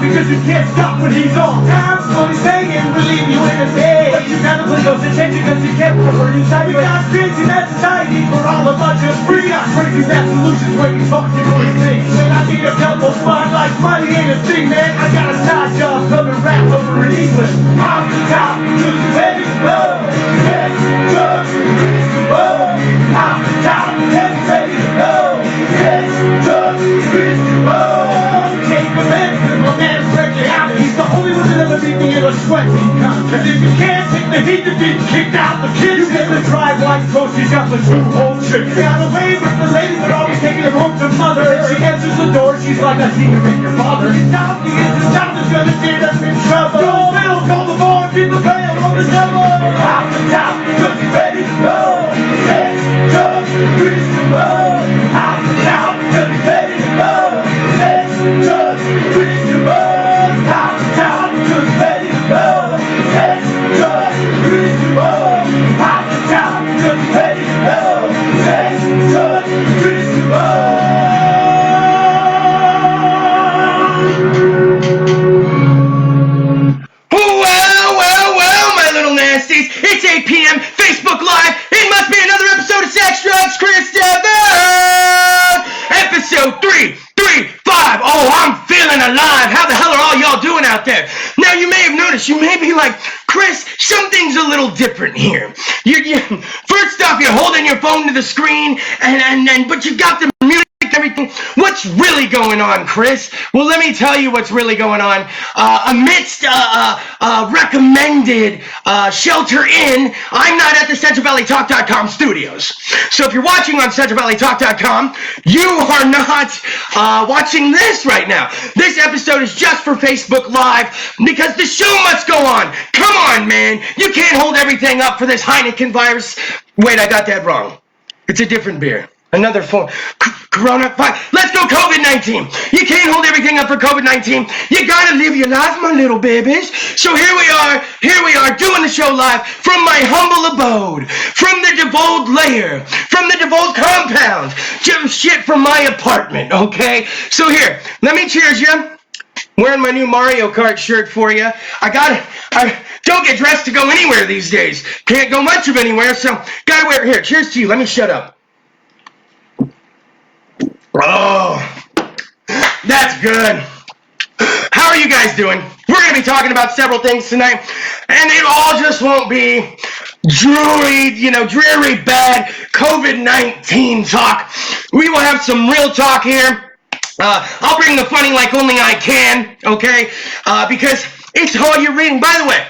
because you can't stop when he's on. Time's slowly saying, believe you in a day. But you gotta put those attention because you can't prefer you side. We got crazy mad society for all of us just free. Got crazy mad solutions when you talk to your things. When I need a couple fun like money ain't a thing, man. I got a side job coming rap over in England. I'm the top, just ready to go. Yes, just ready to go. I'm the top, just ready to go. Yes, just ready to go. Take a man, my man's breaking out. He's the only one that ever beat me in a sweating contest. If you can't take the heat, then get kicked out the kid. You get the drive like groceries out the two-hole chick. You got away with the lady, but always taking her home to mother. If she answers the door, she's like, I see you in your father. It's time to get this job that's gonna get us in trouble. Go Bill, call the bar, people pay on the double. Out the top, just ready to go. Let's just ready to go. Out the top, just ready to go. Let's just ready to go. Out the top, just ready to go. Let's just ready to go. Out the top, just ready to go. Let's just ready to go. It's 8 p.m. Facebook Live. It must be another episode of Sex, Drugs, Kris DeVold. Episode 335. Oh, I'm feeling alive. How the hell are all y'all doing out there? Now, you may have noticed, you may be like, Kris, something's a little different here. First off, you're holding your phone to the screen, but you got the music. Everything. What's really going on, Kris? Well, let me tell you what's really going on. Amidst recommended shelter in, I'm not at the CentralValleyTalk.com studios. So if you're watching on CentralValleyTalk.com, you are not watching this right now. This episode is just for Facebook Live because the show must go on. Come on, man. You can't hold everything up for this Heineken virus. Wait, I got that wrong. It's a different beer. Another form. Corona. Let's go COVID-19. You can't hold everything up for COVID-19. You gotta live your life, my little babies. So here we are doing the show live from my humble abode, from the DeVold lair, from the DeVold compound, just shit from my apartment, okay? So here, let me cheers you. Wearing my new Mario Kart shirt for you. I don't get dressed to go anywhere these days. Can't go much of anywhere, so gotta wear it here. Cheers to you. Let me shut up. Oh, that's good. How are you guys doing? We're going to be talking about several things tonight, and it all just won't be dreary, bad COVID-19 talk. We will have some real talk here. I'll bring the funny like only I can, okay? Because it's all you're reading. By the way,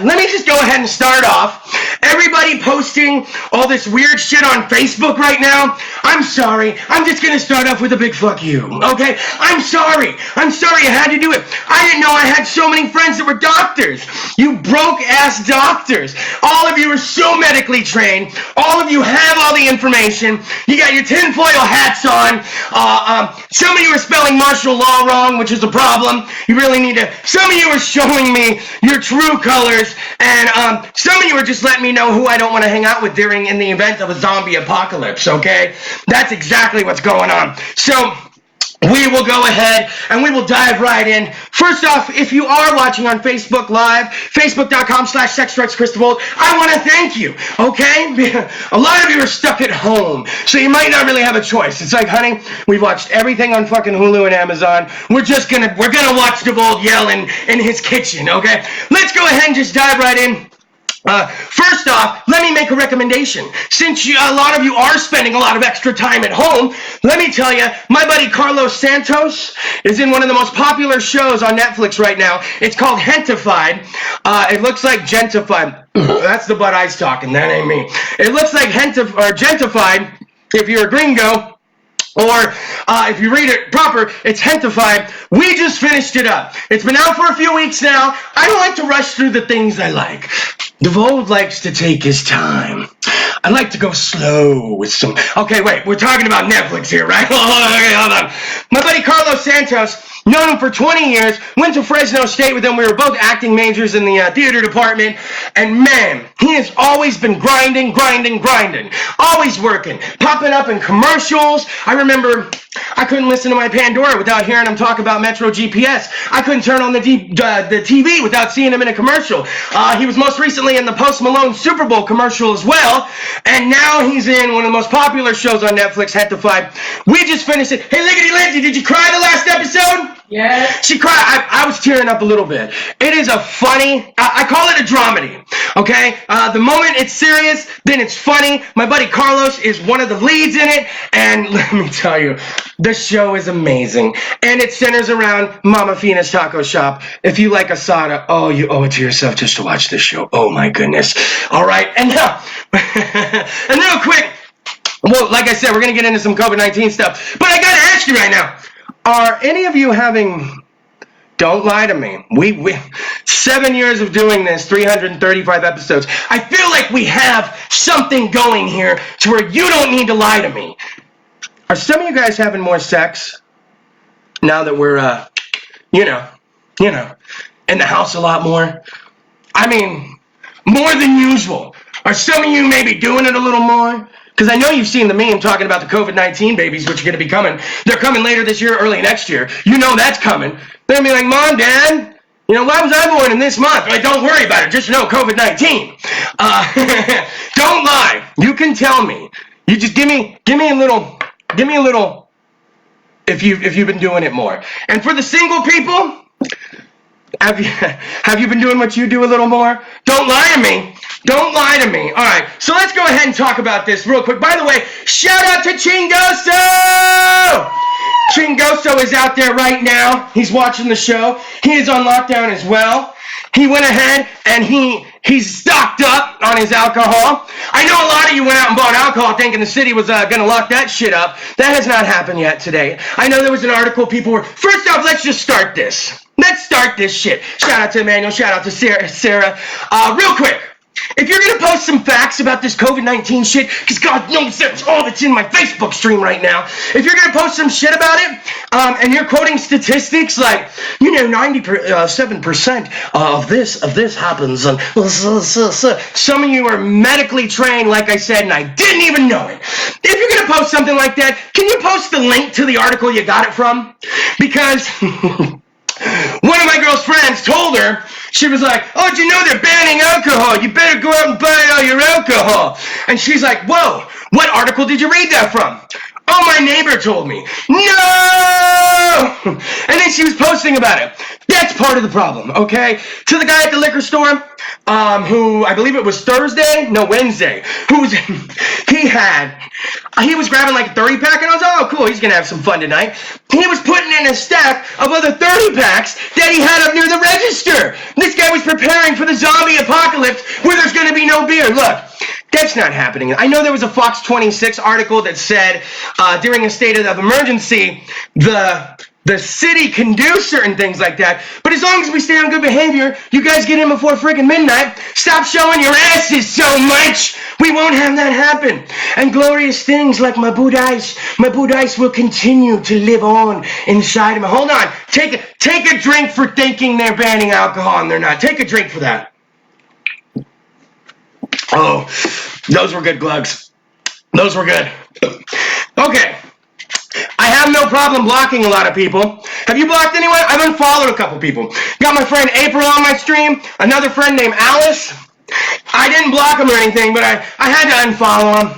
let me just go ahead and start off. Everybody posting all this weird shit on Facebook right now, I'm sorry. I'm just going to start off with a big fuck you, okay? I'm sorry. I had to do it. I didn't know I had so many friends that were doctors. You broke-ass doctors. All of you are so medically trained. All of you have all the information. You got your tinfoil hats on. Some of you are spelling martial law wrong, which is a problem. You really need to. Some of you are showing me your true colors, and some of you are just letting me know who I don't want to hang out with in the event of a zombie apocalypse, okay? That's exactly what's going on. So we will go ahead and we will dive right in. First off, if you are watching on Facebook Live, facebook.com/SexDrugsKris DeVold, I want to thank you, okay? A lot of you are stuck at home, so you might not really have a choice. It's like, honey, we've watched everything on fucking Hulu and Amazon. We're gonna watch DeVold yell in his kitchen, okay? Let's go ahead and just dive right in. First off, let me make a recommendation. Since a lot of you are spending a lot of extra time at home, let me tell you, my buddy Carlos Santos is in one of the most popular shows on Netflix right now. It's called Gentified. It looks like Gentified. That's the Bud Ice talking. That ain't me. It looks like Gentified, if you're a gringo. Or if you read it proper, it's Gentified. We just finished it up. It's been out for a few weeks now. I don't like to rush through the things I like. DeVold likes to take his time. I like to go slow with some... Okay, wait, we're talking about Netflix here, right? Okay, hold on. My buddy Carlos Santos, known him for 20 years, went to Fresno State with him. We were both acting majors in the theater department. And man, he has always been grinding. Always working. Popping up in commercials. I remember I couldn't listen to my Pandora without hearing him talk about Metro GPS. I couldn't turn on the TV without seeing him in a commercial. He was most recently in the Post Malone Super Bowl commercial as well, and now he's in one of the most popular shows on Netflix, Head to Five. We just finished it. Hey, Liggity Lindsay, did you cry the last episode? Yes. She cried. I was tearing up a little bit. It is a funny, I call it a dramedy, okay? The moment it's serious, then it's funny. My buddy Carlos is one of the leads in it, and let me tell you, the show is amazing. And it centers around Mama Fina's Taco Shop. If you like asada, oh, you owe it to yourself just to watch this show. Oh my goodness. All right, and now, and real quick, well, like I said, we're going to get into some COVID-19 stuff, but I got to ask you right now, are any of you having, don't lie to me, we 7 years of doing this, 335 episodes, I feel like we have something going here to where you don't need to lie to me. Are some of you guys having more sex now that we're, you know, in the house a lot more? I mean, more than usual. Are some of you maybe doing it a little more? Because I know you've seen the meme talking about the COVID-19 babies, which are going to be coming. They're coming later this year, early next year. You know that's coming. They're going to be like, Mom, Dad, you know, why was I born in this month? Like, don't worry about it. Just know COVID-19. Don't lie. You can tell me. You just give me a little, if you've been doing it more. And for the single people, have you been doing what you do a little more? Don't lie to me. Don't lie to me. All right, so let's go ahead and talk about this real quick. By the way, shout out to Chingoso! Chingoso is out there right now. He's watching the show. He is on lockdown as well. He went ahead and he's stocked up on his alcohol. I know a lot of you went out and bought alcohol thinking the city was going to lock that shit up. That has not happened yet today. I know there was an article people were... First off, let's just start this. Let's start this shit. Shout out to Emmanuel. Shout out to Sarah. Real quick. If you're going to post some facts about this COVID-19 shit, because God knows that's all that's in my Facebook stream right now, if you're going to post some shit about it, and you're quoting statistics like, 97% of this happens, and some of you are medically trained, like I said, and I didn't even know it. If you're going to post something like that, can you post the link to the article you got it from? Because... one of my girl's friends told her, she was like, oh, did you know they're banning alcohol? You better go out and buy all your alcohol. And she's like, whoa, what article did you read that from? Oh, my neighbor told me. No! And then she was posting about it. That's part of the problem, okay? To the guy at the liquor store, who, I believe it was Wednesday, he was grabbing like a 30-pack, and I was like, oh, cool, he's going to have some fun tonight. He was putting in a stack of other 30-packs that he had up near the register. This guy was preparing for the zombie apocalypse where there's going to be no beer. Look, that's not happening. I know there was a Fox 26 article that said during a state of emergency, the city can do certain things like that, but as long as we stay on good behavior, you guys get in before friggin' midnight, stop showing your asses so much, we won't have that happen. And glorious things like my Buddhites will continue to live on inside of me. Hold on, take a drink for thinking they're banning alcohol and they're not. Take a drink for that. Oh, those were good glugs. Those were good. Okay. I have no problem blocking a lot of people. Have you blocked anyone? I've unfollowed a couple people. Got my friend April on my stream. Another friend named Alice. I didn't block them or anything, but I had to unfollow them.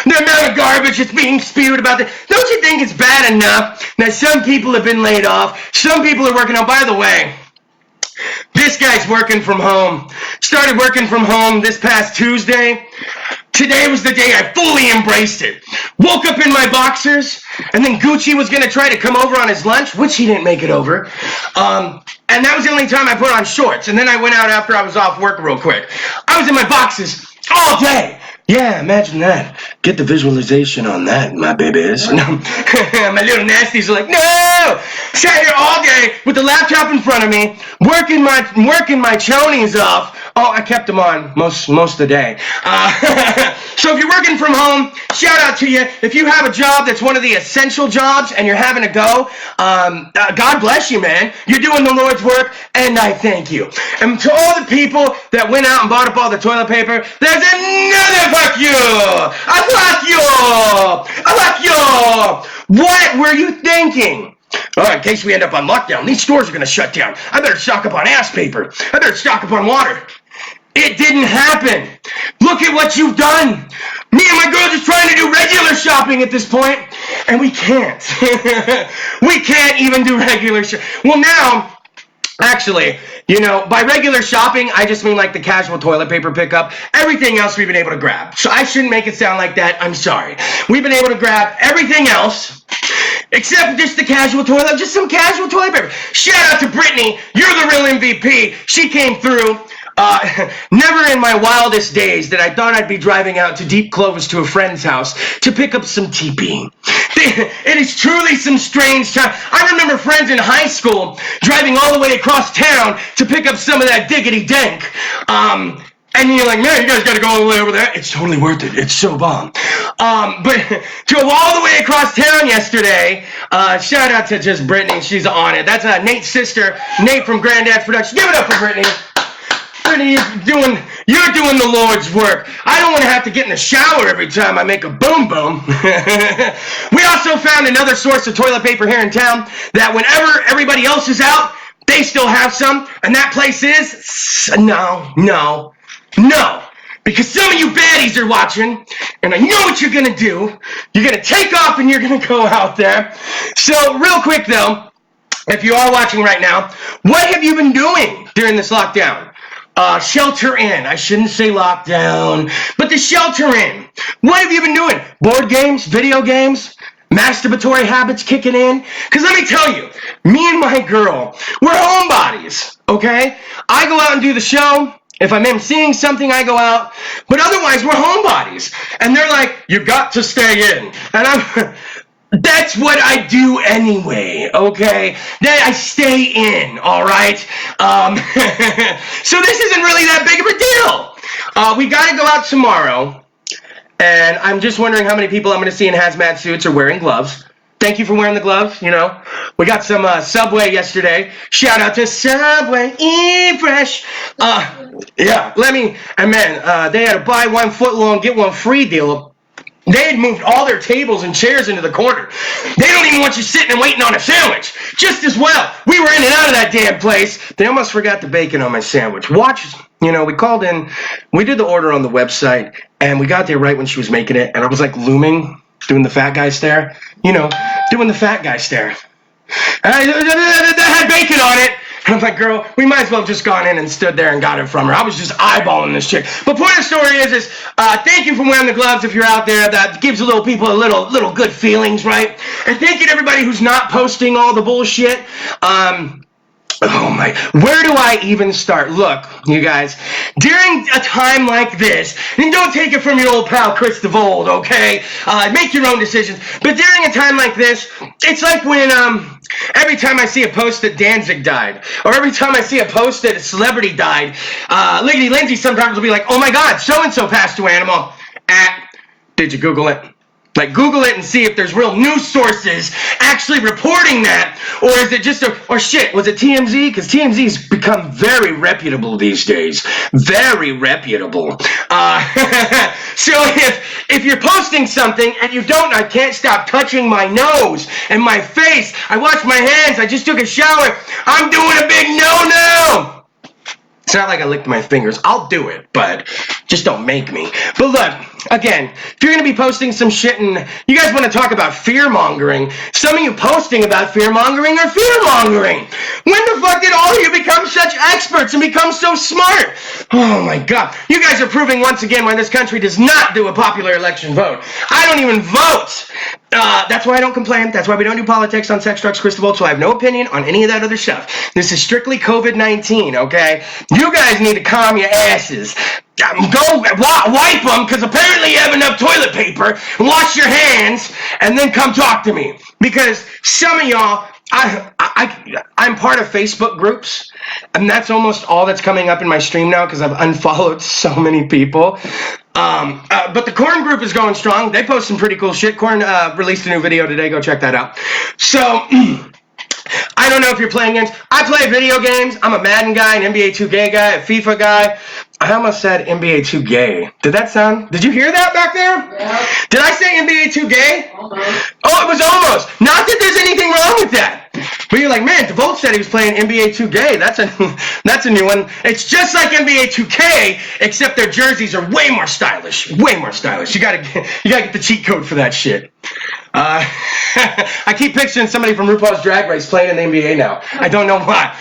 The amount of garbage that's being spewed about this. Don't you think it's bad enough that some people have been laid off? Some people are working out. By the way, this guy's working from home. Started working from home this past Tuesday. Today was the day I fully embraced it. Woke up in my boxers, and then Gucci was going to try to come over on his lunch, which he didn't make it over. And that was the only time I put on shorts. And then I went out after I was off work real quick. I was in my boxers all day. Yeah, imagine that. Get the visualization on that, my babies. No. My little nasties are like, no! Sat here all day with the laptop in front of me, working my chonies off. Oh, I kept them on most of the day. So if you're working from home, shout out to you. If you have a job that's one of the essential jobs and you're having to go, God bless you, man. You're doing the Lord's work, and I thank you. And to all the people that went out and bought up all the toilet paper, there's another fuck you. I like you. What were you thinking? Oh, in case we end up on lockdown, these stores are going to shut down. I better stock up on ass paper. I better stock up on water. It didn't happen. Look at what you've done. Me and my girl just trying to do regular shopping at this point, and we can't. We can't even do regular shopping. Well, now, actually, by regular shopping, I just mean like the casual toilet paper pickup. Everything else we've been able to grab. So I shouldn't make it sound like that. I'm sorry. We've been able to grab everything else, except just the casual toilet, just some casual toilet paper. Shout out to Brittany. You're the real MVP. She came through. Never in my wildest days that I thought I'd be driving out to Deep Clovis to a friend's house to pick up some TP. It is truly some strange time. I remember friends in high school driving all the way across town to pick up some of that diggity dank. And you're like, man, you guys got to go all the way over there. It's totally worth it. It's so bomb. But drove all the way across town yesterday. Shout out to just Brittany. She's on it. That's Nate's sister, Nate from Granddad's Production. Give it up for Brittany. Brittany, you're doing the Lord's work. I don't want to have to get in the shower every time I make a boom boom. We also found another source of toilet paper here in town that whenever everybody else is out, they still have some. And that place is no. Because some of you baddies are watching, and I know what you're going to do. You're going to take off and you're going to go out there. So real quick though, if you are watching right now, what have you been doing during this lockdown? Shelter in. I shouldn't say lockdown, but the shelter in. What have you been doing? Board games, video games, masturbatory habits kicking in? Because let me tell you, me and my girl, we're homebodies, okay? I go out and do the show. If I'm emceeing something, I go out. But otherwise, we're homebodies. And they're like, you got to stay in. And that's what I do anyway, okay? I stay in, all right? So this isn't really that big of a deal. We got to go out tomorrow, and I'm just wondering how many people I'm going to see in hazmat suits or wearing gloves. Thank you for wearing the gloves, We got some Subway yesterday. Shout out to Subway, eat fresh. They had a buy 1 foot long, get one free deal. They had moved all their tables and chairs into the corner. They don't even want you sitting and waiting on a sandwich. Just as well. We were in and out of that damn place. They almost forgot the bacon on my sandwich. Watch, we called in. We did the order on the website, and we got there right when she was making it, and I was like looming, doing the fat guy stare. Doing the fat guy stare. And that had bacon on it. And I'm like, girl, we might as well have just gone in and stood there and got it from her. I was just eyeballing this chick. But point of the story is thank you for wearing the gloves if you're out there. That gives little people a little good feelings, right? And thank you to everybody who's not posting all the bullshit. Oh my, where do I even start? Look, you guys, during a time like this, and don't take it from your old pal Kris DeVold, okay? Make your own decisions. But during a time like this, it's like when every time I see a post that Danzig died, or every time I see a post that a celebrity died, Liggity Lindsay sometimes will be like, oh my God, so-and-so passed away, animal. Did you Google it? Like, Google it and see if there's real news sources actually reporting that, or is it just was it TMZ? Because TMZ's become very reputable these days. Very reputable. So if you're posting something and you don't, I can't stop touching my nose and my face. I wash my hands. I just took a shower. I'm doing a big no-no. It's not like I licked my fingers. I'll do it, but just don't make me. But look, again, if you're going to be posting some shit and you guys want to talk about fear-mongering, some of you posting about fear-mongering are fear-mongering. When the fuck did all of you become such experts and become so smart? Oh my God. You guys are proving once again why this country does not do a popular election vote. I don't even vote. That's why I don't complain. That's why we don't do politics on Sex, Drugs, Kris DeVold, so I have no opinion on any of that other stuff. This is strictly COVID-19, okay? You guys need to calm your asses. Go wipe them, because apparently you have enough toilet paper, wash your hands, and then come talk to me. Because some of y'all, I'm part of Facebook groups, and that's almost all that's coming up in my stream now, because I've unfollowed so many people. But the Corn group is going strong. They post some pretty cool shit. Corn released a new video today. Go check that out. So, I don't know if you're playing games. I play video games. I'm a Madden guy, an NBA 2K guy, a FIFA guy. I almost said NBA 2 gay. Did you hear that back there? Yeah. Did I say NBA 2 gay? Almost. Oh, it was almost. Not that there's anything wrong with that. But you're like, man, DeVold said he was playing NBA 2K. That's a new one. It's just like NBA 2K, except their jerseys are way more stylish. Way more stylish. You gotta get the cheat code for that shit. I keep picturing somebody from RuPaul's Drag Race playing in the NBA now. I don't know why.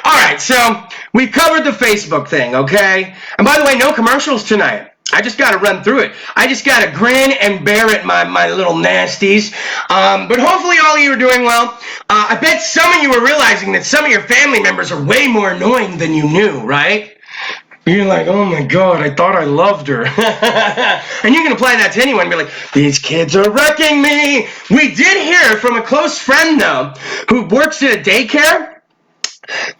All right, so we've covered the Facebook thing, okay? And by the way, no commercials tonight. I just got to run through it. I just got to grin and bear it, my little nasties. But hopefully all of you are doing well. I bet some of you are realizing that some of your family members are way more annoying than you knew, right? You're like, oh my God, I thought I loved her. And you can apply that to anyone and be like, these kids are wrecking me. We did hear from a close friend, though, who works at a daycare,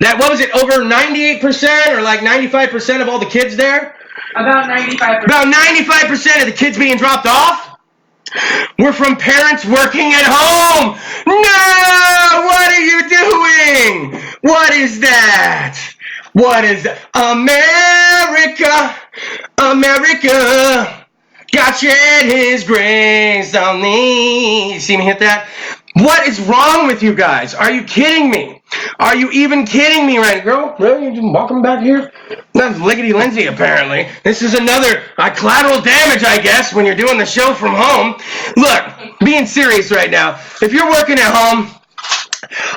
that, what was it, over 98% or like 95% of all the kids there? About 95%. About 95% of the kids being dropped off were from parents working at home. No! What are you doing? What is that? What is that? America, God shed his grace on me. See me hit that? What is wrong with you guys? Are you kidding me? Are you even kidding me right now? Girl, really? You just walking back here? That's Lickety Lindsay, apparently. This is another collateral damage, I guess, when you're doing the show from home. Look, being serious right now, if you're working at home,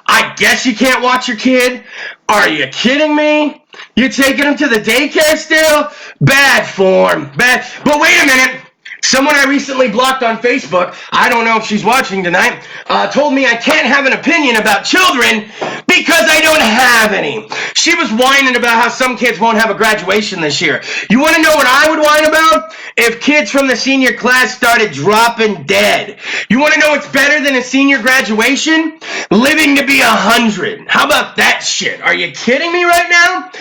I guess you can't watch your kid? Are you kidding me? You're taking him to the daycare still? Bad form. Bad. But wait a minute. Someone I recently blocked on Facebook, I don't know if she's watching tonight, told me I can't have an opinion about children because I don't have any. She was whining about how some kids won't have a graduation this year. You want to know what I would whine about? If kids from the senior class started dropping dead. You want to know what's better than a senior graduation? Living to be 100. How about that shit? Are you kidding me right now?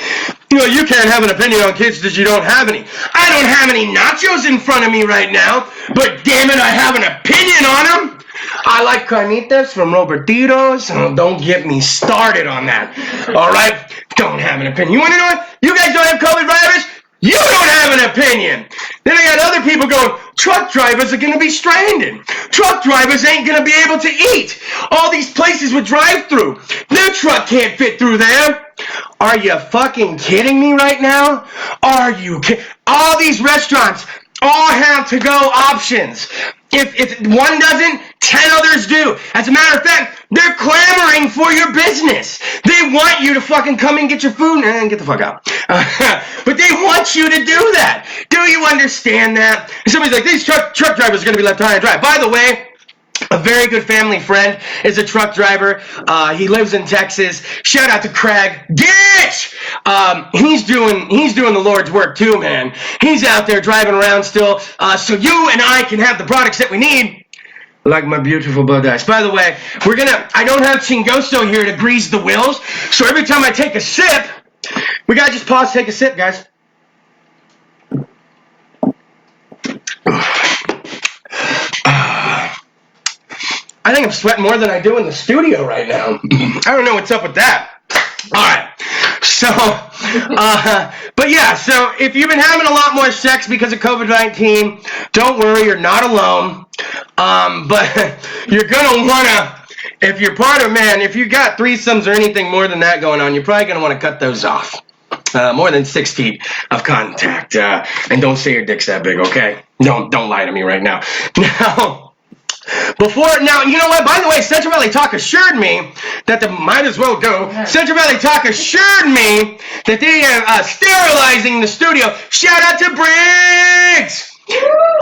You know, you can't have an opinion on kids because you don't have any. I don't have any nachos in front of me right now, but damn it, I have an opinion on them. I like carnitas from Robertito's. Oh, don't get me started on that. All right? Don't have an opinion. You want to know what? You guys don't have COVID virus? You don't have an opinion. Then I got other people going, truck drivers are going to be stranded. Truck drivers ain't going to be able to eat. All these places with drive-through. Their truck can't fit through there. Are you fucking kidding me right now? Are you kidding? All these restaurants all have to-go options. If one doesn't, 10 others do. As a matter of fact, they're clamoring for your business. They want you to fucking come and get your food and get the fuck out. But they want you to do that. Do you understand that? And somebody's like, these truck drivers are going to be left high and dry. By the way, a very good family friend is a truck driver. He lives in Texas. Shout out to Craig Gitch. He's doing the Lord's work too, man. He's out there driving around still, so you and I can have the products that we need, like my beautiful Bud Ice. By the way, I don't have Chingoso here to grease the wheels, so every time I take a sip, we gotta just pause, take a sip, guys. I think I'm sweating more than I do in the studio right now. I don't know what's up with that. All right. So, but yeah, so if you've been having a lot more sex because of COVID-19, don't worry, you're not alone. But you're going to want to, if you're part of, man, if you got threesomes or anything more than that going on, you're probably going to want to cut those off. More than 6 feet of contact. And don't say your dick's that big, okay? Don't lie to me right now. Now, you know what? By the way, Central Valley Talk assured me that might as well go. Central Valley Talk assured me that they are sterilizing the studio. Shout out to Briggs!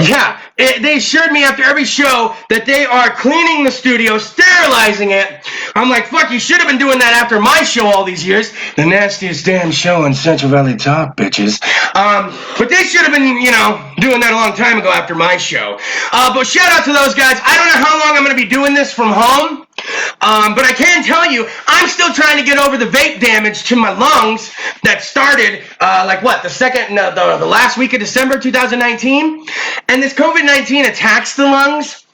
Yeah, they assured me after every show that they are cleaning the studio, sterilizing it. I'm like, fuck, you should have been doing that after my show all these years. The nastiest damn show in Central Valley Talk, bitches. But they should have been, doing that a long time ago after my show. But shout out to those guys. I don't know how long I'm going to be doing this from home. But I can tell you, I'm still trying to get over the vape damage to my lungs that started, the last week of December 2019. And this COVID-19 attacks the lungs.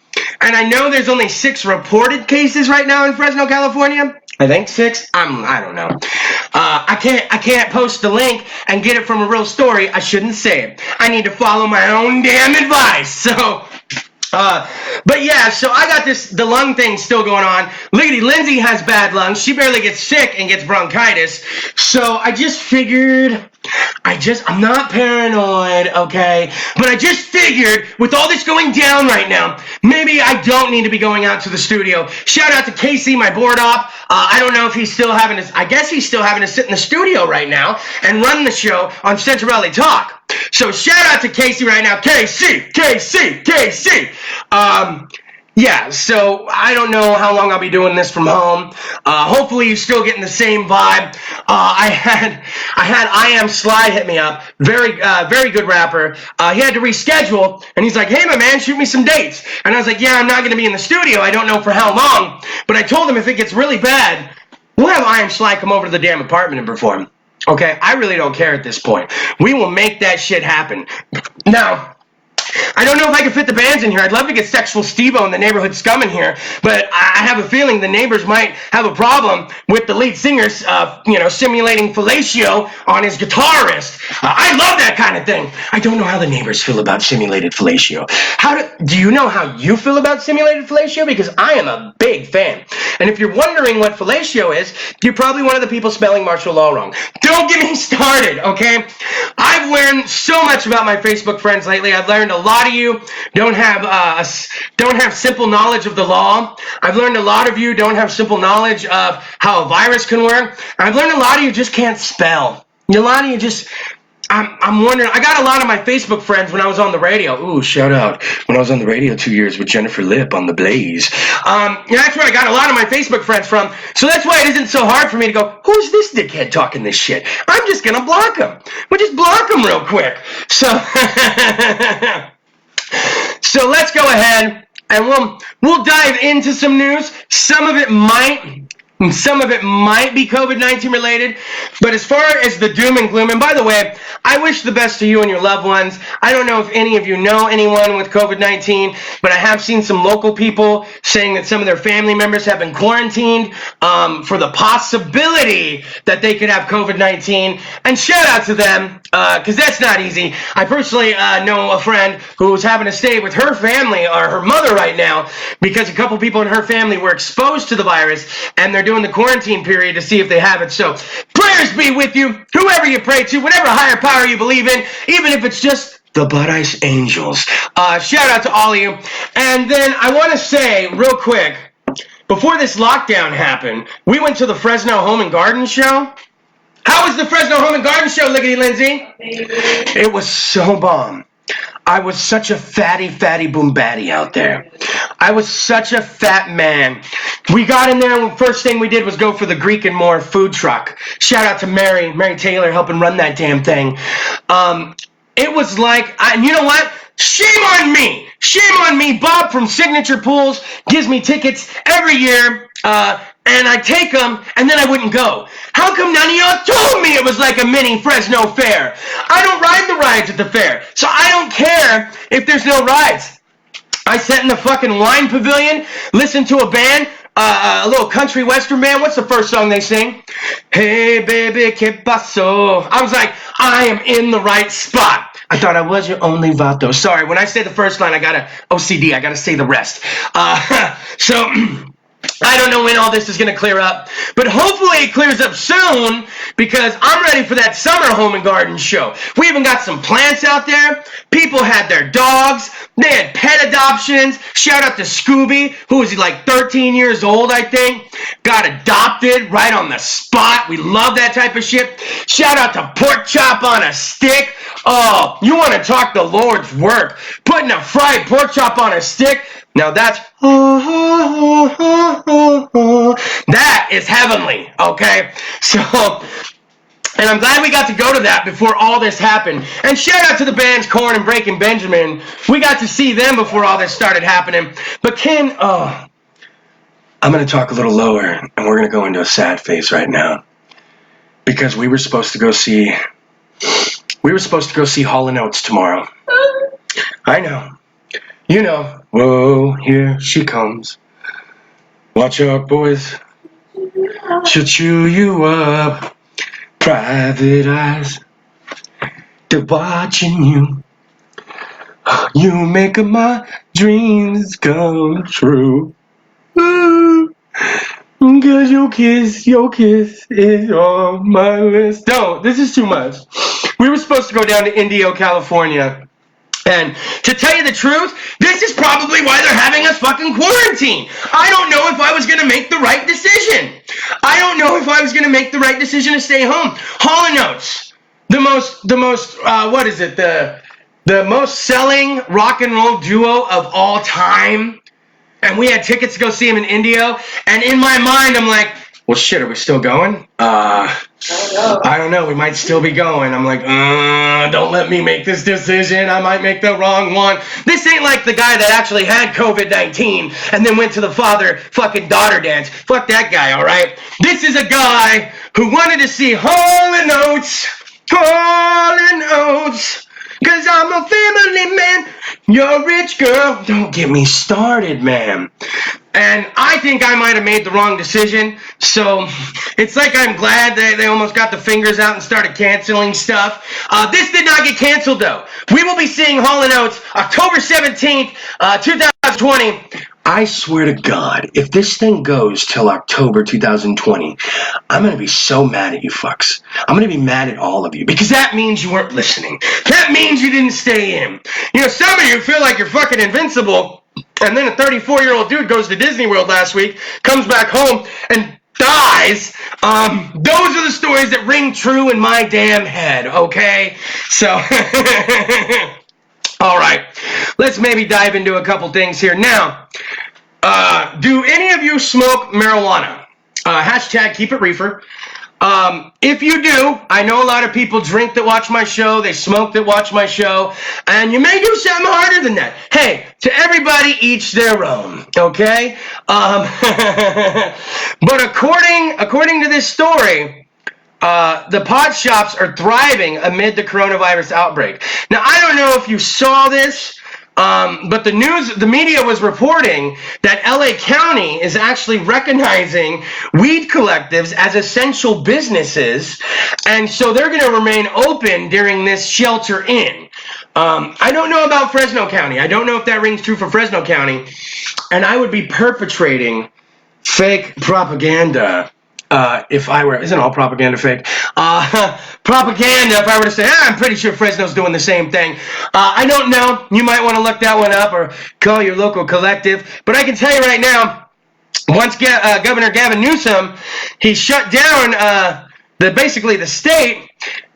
And I know there's only 6 reported cases right now in Fresno, California. I think 6. I don't know. I can't post the link and get it from a real story. I shouldn't say it. I need to follow my own damn advice. So, but yeah, so I got the lung thing still going on. Lady Lindsay has bad lungs. She barely gets sick and gets bronchitis. So I just figured, I'm not paranoid, okay? But I just figured, with all this going down right now, maybe I don't need to be going out to the studio. Shout out to Casey, my board op. I don't know if he's still having I guess he's still having to sit in the studio right now and run the show on Central Valley Talk. So shout out to Casey right now. KC. Yeah, so I don't know how long I'll be doing this from home. Hopefully you're still getting the same vibe. I had I Am Sly hit me up. Very good rapper. He had to reschedule, and he's like, hey, my man, shoot me some dates. And I was like, yeah, I'm not going to be in the studio. I don't know for how long. But I told him if it gets really bad, we'll have I Am Sly come over to the damn apartment and perform. Okay, I really don't care at this point. We will make that shit happen. Now, I don't know if I can fit the bands in here. I'd love to get Sexual Steve-O and the Neighborhood Scum in here, but I have a feeling the neighbors might have a problem with the lead singer's, simulating fellatio on his guitarist. I love that kind of thing. I don't know how the neighbors feel about simulated fellatio. Do you know how you feel about simulated fellatio? Because I am a big fan. And if you're wondering what fellatio is, you're probably one of the people spelling martial law wrong. Don't get me started, okay? I've learned so much about my Facebook friends lately. I've learned a lot of you don't have simple knowledge of the law. I've learned a lot of you don't have simple knowledge of how a virus can work. I've learned a lot of you just can't spell. A lot of you just... I'm wondering, I got a lot of my Facebook friends when I was on the radio. Ooh, shout out. When I was on the radio 2 years with Jennifer Lip on The Blaze. That's where I got a lot of my Facebook friends from. So that's why it isn't so hard for me to go, who's this dickhead talking this shit? I'm just going to block him. We'll just block him real quick. So, so let's go ahead and we'll dive into some news. Some of it might be COVID-19 related, but as far as the doom and gloom, and by the way, I wish the best to you and your loved ones. I don't know if any of you know anyone with COVID-19, but I have seen some local people saying that some of their family members have been quarantined for the possibility that they could have COVID-19, and shout out to them, because that's not easy. I personally know a friend who's having to stay with her family, or her mother right now, because a couple people in her family were exposed to the virus, and they're doing the quarantine period to see if they have it. So prayers be with you, whoever you pray to, whatever higher power you believe in, even if it's just the Bud Ice Angels. Shout out to all of you. And then I want to say real quick, before this lockdown happened, we went to the Fresno Home and Garden Show. How was the Fresno Home and Garden Show, Lickety Lindsay? It was so bomb. I was such a fatty boom batty out there. I was such a fat man. We got in there and the first thing we did was go for the Greek and More food truck. Shout out to Mary Taylor helping run that damn thing. It was like, you know what? Shame on me. Shame on me. Bob from Signature Pools gives me tickets every year, and I take them, and then I wouldn't go. How come none of y'all told me it was like a mini Fresno fair? I don't ride the rides at the fair, so I don't care if there's no rides. I sat in the fucking wine pavilion, listened to a band, a little country western band. What's the first song they sing? Hey, baby, que paso? I was like, I am in the right spot. I thought I was your only vato. Sorry, when I say the first line, I gotta OCD. I gotta say the rest. So... I don't know when all this is going to clear up, but hopefully it clears up soon because I'm ready for that summer home and garden show. We even got some plants out there. People had their dogs. They had pet adoptions. Shout out to Scooby, who was like 13 years old, I think. Got adopted right on the spot. We love that type of shit. Shout out to Pork Chop on a Stick. Oh, you want to talk the Lord's work. Putting a fried pork chop on a stick. Now that's, that is heavenly, okay? So, and I'm glad we got to go to that before all this happened. And shout out to the bands Korn and Breaking Benjamin. We got to see them before all this started happening. But Ken, I'm going to talk a little lower, and we're going to go into a sad phase right now. Because we were supposed to go see Hall & Oates tomorrow. I know. You know, whoa, here she comes. Watch out, boys. she'll chew you up. Private eyes, they're watching you. You make my dreams come true. Ooh. Cause your kiss is on my list. Don't, this is too much. We were supposed to go down to Indio, California. And to tell you the truth, this is probably why they're having us fucking quarantine. I don't know if I was going to make the right decision. I don't know if I was going to make the right decision to stay home. Hall & Oates, the most, what is it? The most selling rock and roll duo of all time. And we had tickets to go see him in Indio. And in my mind, I'm like, well, shit, are we still going? I don't know. We might still be going. I'm like, don't let me make this decision. I might make the wrong one. This ain't like the guy that actually had COVID-19 and then went to the father fucking daughter dance. Fuck that guy, all right? This is a guy who wanted to see Hall & Oates. Hall & Oates. Cause I'm a family man. You're a rich girl. Don't get me started, man. And I think I might have made the wrong decision. So it's like I'm glad that they almost got the fingers out and started canceling stuff. This did not get canceled, though. We will be seeing Hall & Oates October 17th, 2020. I swear to God, if this thing goes till October 2020, I'm going to be so mad at you fucks. I'm going to be mad at all of you because that means you weren't listening. That means you didn't stay in. You know, some of you feel like you're fucking invincible, and then a 34-year-old dude goes to Disney World last week, comes back home, and dies. Those are the stories that ring true in my damn head, okay? So, all right, let's maybe dive into a couple things here. Now, do any of you smoke marijuana? Hashtag keep it reefer. If you do, I know a lot of people drink that watch my show, they smoke that watch my show, and you may do something harder than that. Hey, to everybody, each their own, okay? But according to this story, the pot shops are thriving amid the coronavirus outbreak. Now, I don't know if you saw this, but the media was reporting that LA County is actually recognizing weed collectives as essential businesses, and so they're going to remain open during this shelter in. I don't know about Fresno County. I don't know if that rings true for Fresno County, and I would be perpetrating fake propaganda if I were, isn't all propaganda fake? Propaganda, if I were to say, I'm pretty sure Fresno's doing the same thing. I don't know. You might want to look that one up or call your local collective. But I can tell you right now, once Governor Gavin Newsom, he shut down basically the state,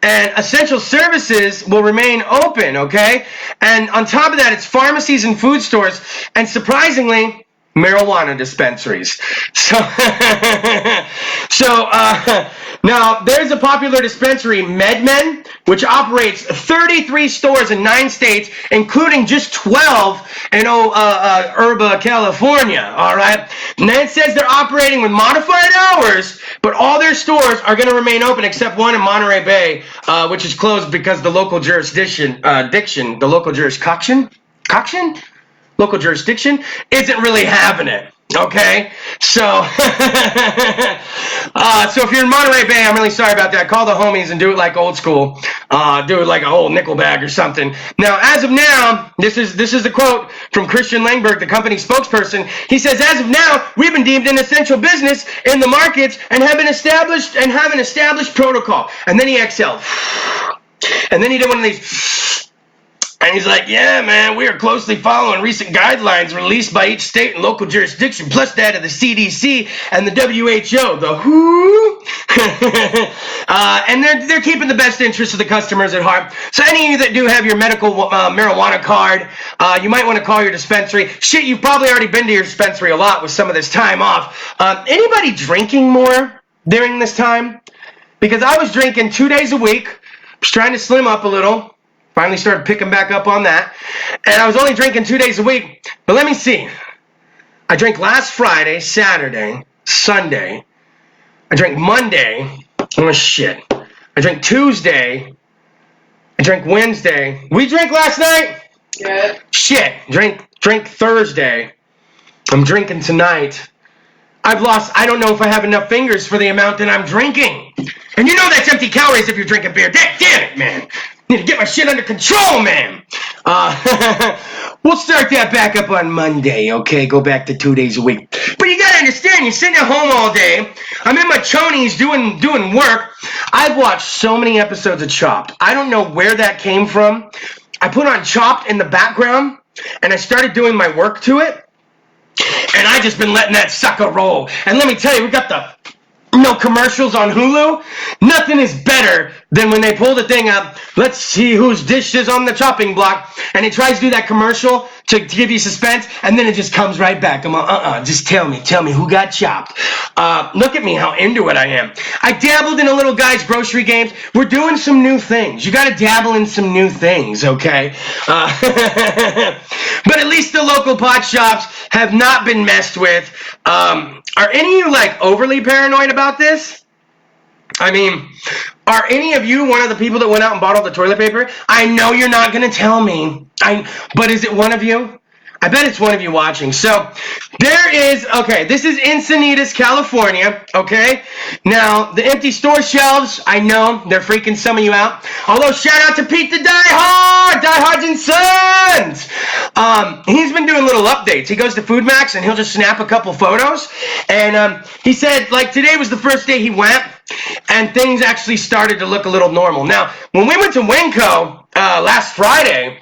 and essential services will remain open, okay? And on top of that, it's pharmacies and food stores, and surprisingly, marijuana dispensaries. So now there's a popular dispensary, MedMen, which operates 33 stores in 9 states, including just 12 in Urba, California. All right. And then it says they're operating with modified hours, but all their stores are going to remain open except one in Monterey Bay, which is closed because the local jurisdiction isn't really having it, okay? So, so if you're in Monterey Bay, I'm really sorry about that. Call the homies and do it like old school. Do it like a whole nickel bag or something. Now, as of now, this is a quote from Christian Langberg, the company spokesperson. He says, as of now, we've been deemed an essential business in the markets and have an established protocol. And then he exhaled. And then he did one of these. And he's like, yeah, man, we are closely following recent guidelines released by each state and local jurisdiction, plus that of the CDC and the WHO, the WHO. And they're keeping the best interests of the customers at heart. So any of you that do have your medical marijuana card, you might want to call your dispensary. Shit, you've probably already been to your dispensary a lot with some of this time off. Anybody drinking more during this time? Because I was drinking 2 days a week. I was trying to slim up a little. Finally started picking back up on that. And I was only drinking 2 days a week. But let me see. I drank last Friday, Saturday, Sunday. I drank Monday. Oh, shit. I drank Tuesday. I drank Wednesday. We drank last night? Yeah. Shit. Drink Thursday. I'm drinking tonight. I've lost, I don't know if I have enough fingers for the amount that I'm drinking. And you know that's empty calories if you're drinking beer. Damn it, man. Need to get my shit under control, man. We'll start that back up on Monday, okay? Go back to 2 days a week. But you gotta understand, you're sitting at home all day. I'm in my chonies doing work. I've watched so many episodes of Chopped. I don't know where that came from. I put on Chopped in the background, and I started doing my work to it. And I just been letting that sucker roll. And let me tell you, we got the commercials on Hulu. Nothing is better than when they pull the thing up. Let's see whose dish is on the chopping block. And he tries to do that commercial to give you suspense, and then it just comes right back. I'm like, just tell me who got chopped. Look at me, how into it I am. I dabbled in a little guy's grocery games. We're doing some new things. You got to dabble in some new things, okay? But at least the local pot shops have not been messed with. Are any of you, like, overly paranoid about this? I mean, are any of you one of the people that went out and bought all the toilet paper? I know you're not going to tell me. But is it one of you? I bet it's one of you watching. So, there is, okay, this is Encinitas, California, okay? Now, the empty store shelves, I know, they're freaking some of you out. Although, shout out to Pete the Diehards and Sons! He's been doing little updates. He goes to Food Max, and he'll just snap a couple photos. And he said, like, today was the first day he went, and things actually started to look a little normal. Now, when we went to Winco last Friday,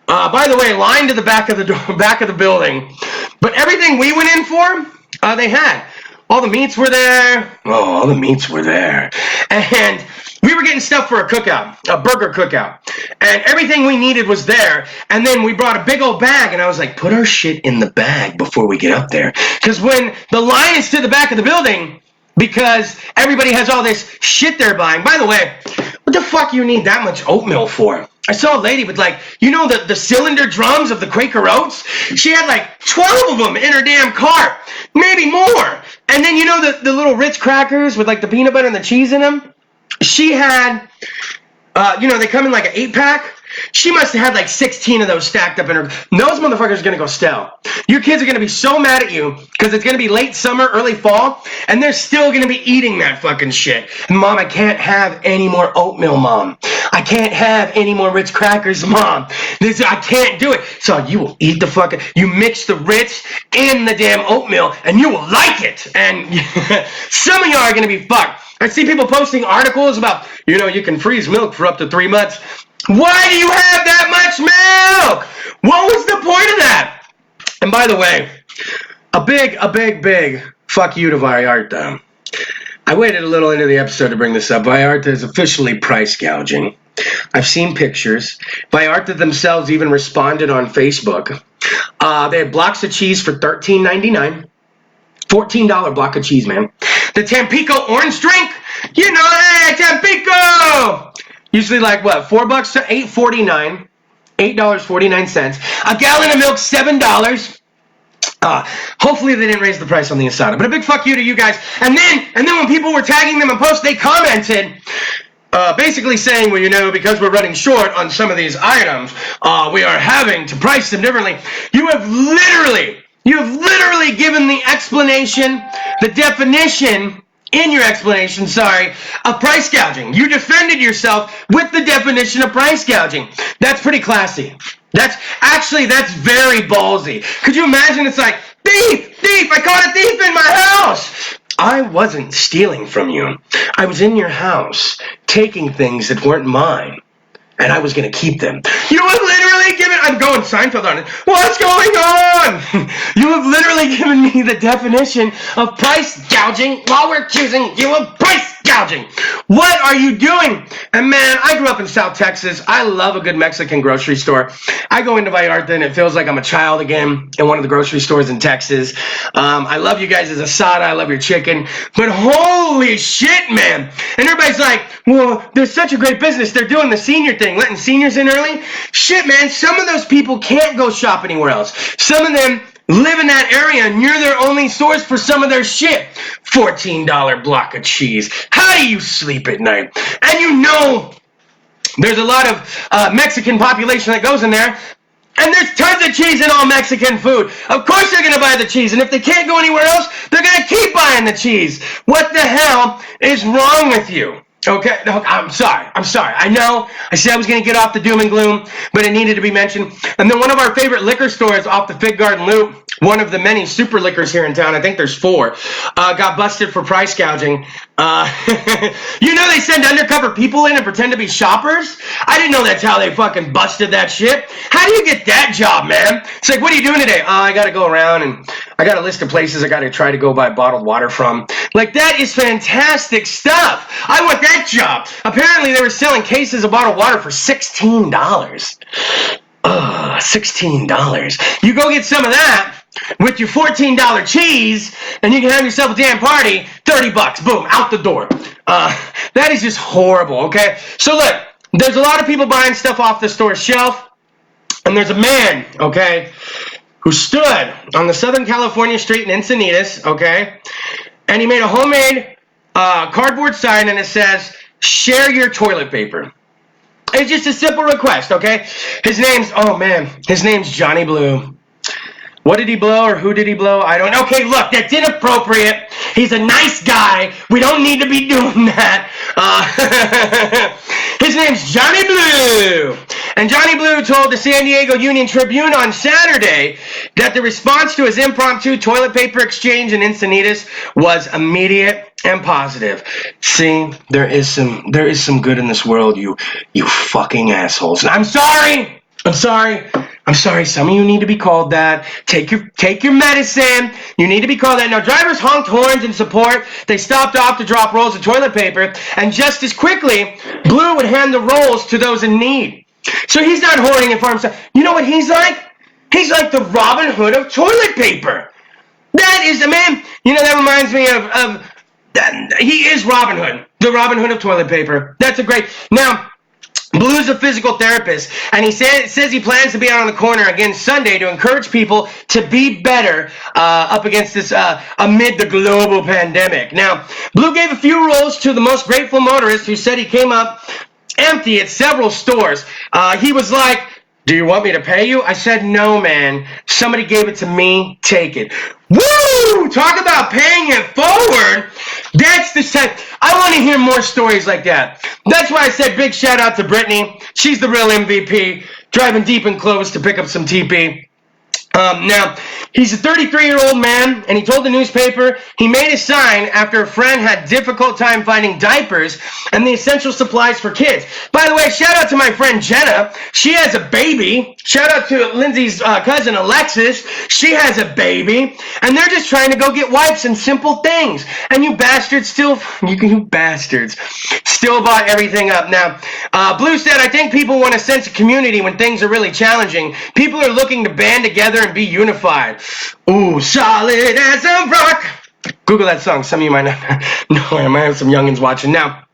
by the way, line to the back of the building. But everything we went in for, they had. All the meats were there. Oh, all the meats were there. And we were getting stuff for a cookout, a burger cookout. And everything we needed was there. And then we brought a big old bag, and I was like, put our shit in the bag before we get up there. Because when the line is to the back of the building, because everybody has all this shit they're buying. By the way, what the fuck you need that much oatmeal for? I saw a lady with, like, you know the cylinder drums of the Quaker Oats? She had like 12 of them in her damn cart. Maybe more. And then, you know the little Ritz crackers with, like, the peanut butter and the cheese in them? She had, they come in like an 8-pack. She must have had like 16 of those stacked up in her. Those motherfuckers are going to go stale. Your kids are going to be so mad at you because it's going to be late summer, early fall, and they're still going to be eating that fucking shit. Mom, I can't have any more oatmeal, Mom. I can't have any more Ritz crackers, Mom. I can't do it. So you will eat the fucking, you mix the Ritz in the damn oatmeal, and you will like it. And some of y'all are going to be fucked. I see people posting articles about, you can freeze milk for up to 3 months. Why do you have that much milk? What was the point of that? And by the way, a big fuck you to Vallarta. I waited a little into the episode to bring this up. Vallarta is officially price gouging. I've seen pictures. Vallarta themselves even responded on Facebook. They had blocks of cheese for $13.99. $14 block of cheese, man. The Tampico orange drink, hey, Tampico! Usually like what, $4 to $8.49, $8.49. A gallon of milk, $7. Hopefully they didn't raise the price on the Asada. But a big fuck you to you guys. And then when people were tagging them in posts, they commented, basically saying, well, because we're running short on some of these items, we are having to price them differently. You have literally given the explanation, the definition in your explanation, of price gouging. You defended yourself with the definition of price gouging. That's pretty classy. That's very ballsy. Could you imagine? It's like, thief, I caught a thief in my house. I wasn't stealing from you. I was in your house taking things that weren't mine, and I was going to keep them. You have literally given, I'm going Seinfeld on it. What's going on? You have literally given me the definition of price gouging while we're accusing you of price gouging. What are you doing? And man, I grew up in South Texas. I love a good Mexican grocery store. I go into Vallarta and it feels like I'm a child again in one of the grocery stores in Texas. I love you guys' asada. I love your chicken. But holy shit, man. And everybody's like, well, they're such a great business. They're doing the senior thing, letting seniors in early. Shit, man. Some of those people can't go shop anywhere else. Some of them live in that area and you're their only source for some of their shit. $14 block of cheese. How do you sleep at night? And there's a lot of Mexican population that goes in there. And there's tons of cheese in all Mexican food. Of course they're going to buy the cheese. And if they can't go anywhere else, they're going to keep buying the cheese. What the hell is wrong with you? Okay, no, I'm sorry. I know I said I was going to get off the doom and gloom, but it needed to be mentioned. And then one of our favorite liquor stores off the Fig Garden Loop, one of the many super liquors here in town, I think there's 4, got busted for price gouging. You know they send undercover people in and pretend to be shoppers? I didn't know that's how they fucking busted that shit. How do you get that job, man? It's like, what are you doing today? I got to go around and I got a list of places I got to try to go buy bottled water from. Like, that is fantastic stuff. I want that job. Apparently they were selling cases of bottled water for $16. $16. You go get some of that with your $14 cheese, and you can have yourself a damn party, $30, boom, out the door. That is just horrible, okay? So look, there's a lot of people buying stuff off the store shelf, and there's a man, okay, who stood on the Southern California street in Encinitas, okay, and he made a homemade cardboard sign, and it says, share your toilet paper. It's just a simple request, okay? His name's Johnny Blue. What did he blow or who did he blow? I don't know. Okay, look, that's inappropriate. He's a nice guy. We don't need to be doing that. His name's Johnny Blue. And Johnny Blue told the San Diego Union Tribune on Saturday that the response to his impromptu toilet paper exchange in Encinitas was immediate and positive. See, there is some good in this world, you fucking assholes. And I'm sorry. Some of you need to be called that. Take your medicine. You need to be called that. Now, drivers honked horns in support. They stopped off to drop rolls of toilet paper. And just as quickly, Blue would hand the rolls to those in need. So he's not hoarding it for himself. You know what he's like? He's like the Robin Hood of toilet paper. That is a man. You know, that reminds me of he is Robin Hood. The Robin Hood of toilet paper. That's a great. Now, Blue's a physical therapist, and he says he plans to be out on the corner again Sunday to encourage people to be better up against this amid the global pandemic. Now, Blue gave a few rolls to the most grateful motorist who said he came up empty at several stores. He was like, do you want me to pay you? I said, no, man. Somebody gave it to me. Take it. Woo! Talk about paying it forward. That's the type. I want to hear more stories like that. That's why I said big shout out to Brittany. She's the real MVP. Driving deep in clothes to pick up some TP. Now, he's a 33-year-old man, and he told the newspaper he made a sign after a friend had difficult time finding diapers and the essential supplies for kids. By the way, shout out to my friend Jenna. She has a baby. Shout out to Lindsay's cousin Alexis. She has a baby, and they're just trying to go get wipes and simple things. And you bastards still bought everything up. Now, Blue said, I think people want a sense of community when things are really challenging. People are looking to band together and be unified. Ooh, solid as a rock. Google that song. Some of you might not know. I might have some youngins watching. Now,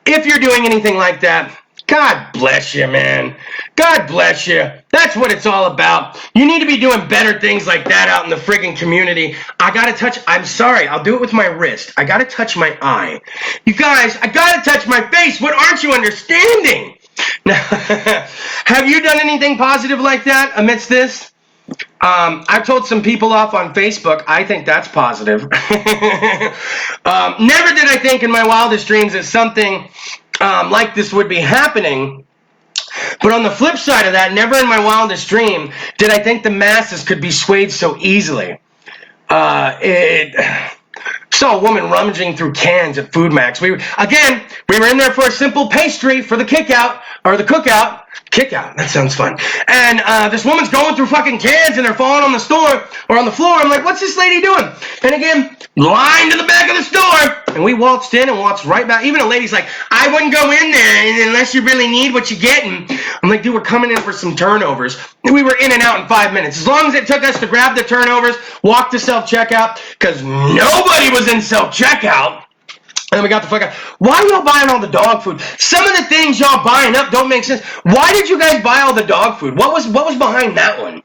if you're doing anything like that, God bless you, man. God bless you. That's what it's all about. You need to be doing better things like that out in the friggin' community. I'm sorry, I'll do it with my wrist. I gotta touch my eye. You guys, I gotta touch my face. What aren't you understanding? Now, have you done anything positive like that amidst this? I've told some people off on Facebook. I think that's positive. Never did I think in my wildest dreams that something like this would be happening. But on the flip side of that, never in my wildest dream did I think the masses could be swayed so easily. Saw a woman rummaging through cans at Food Max. We were in there for a simple pastry for the cookout. Kickout, that sounds fun. And this woman's going through fucking cans and they're falling on the store or on the floor. I'm like, what's this lady doing? And again, line to the back of the store. And we waltzed in and waltzed right back. Even a lady's like, I wouldn't go in there unless you really need what you're getting. I'm like, dude, we're coming in for some turnovers. And we were in and out in 5 minutes. As long as it took us to grab the turnovers, walk to self-checkout, because nobody was in self-checkout. And then we got the fuck out. Why are y'all buying all the dog food? Some of the things y'all buying up don't make sense. Why did you guys buy all the dog food? What was behind that one?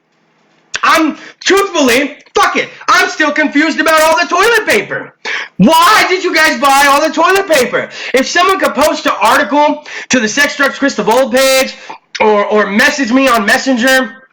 Truthfully, fuck it. I'm still confused about all the toilet paper. Why did you guys buy all the toilet paper? If someone could post an article to the Sex Drugs Kris DeVold page or message me on Messenger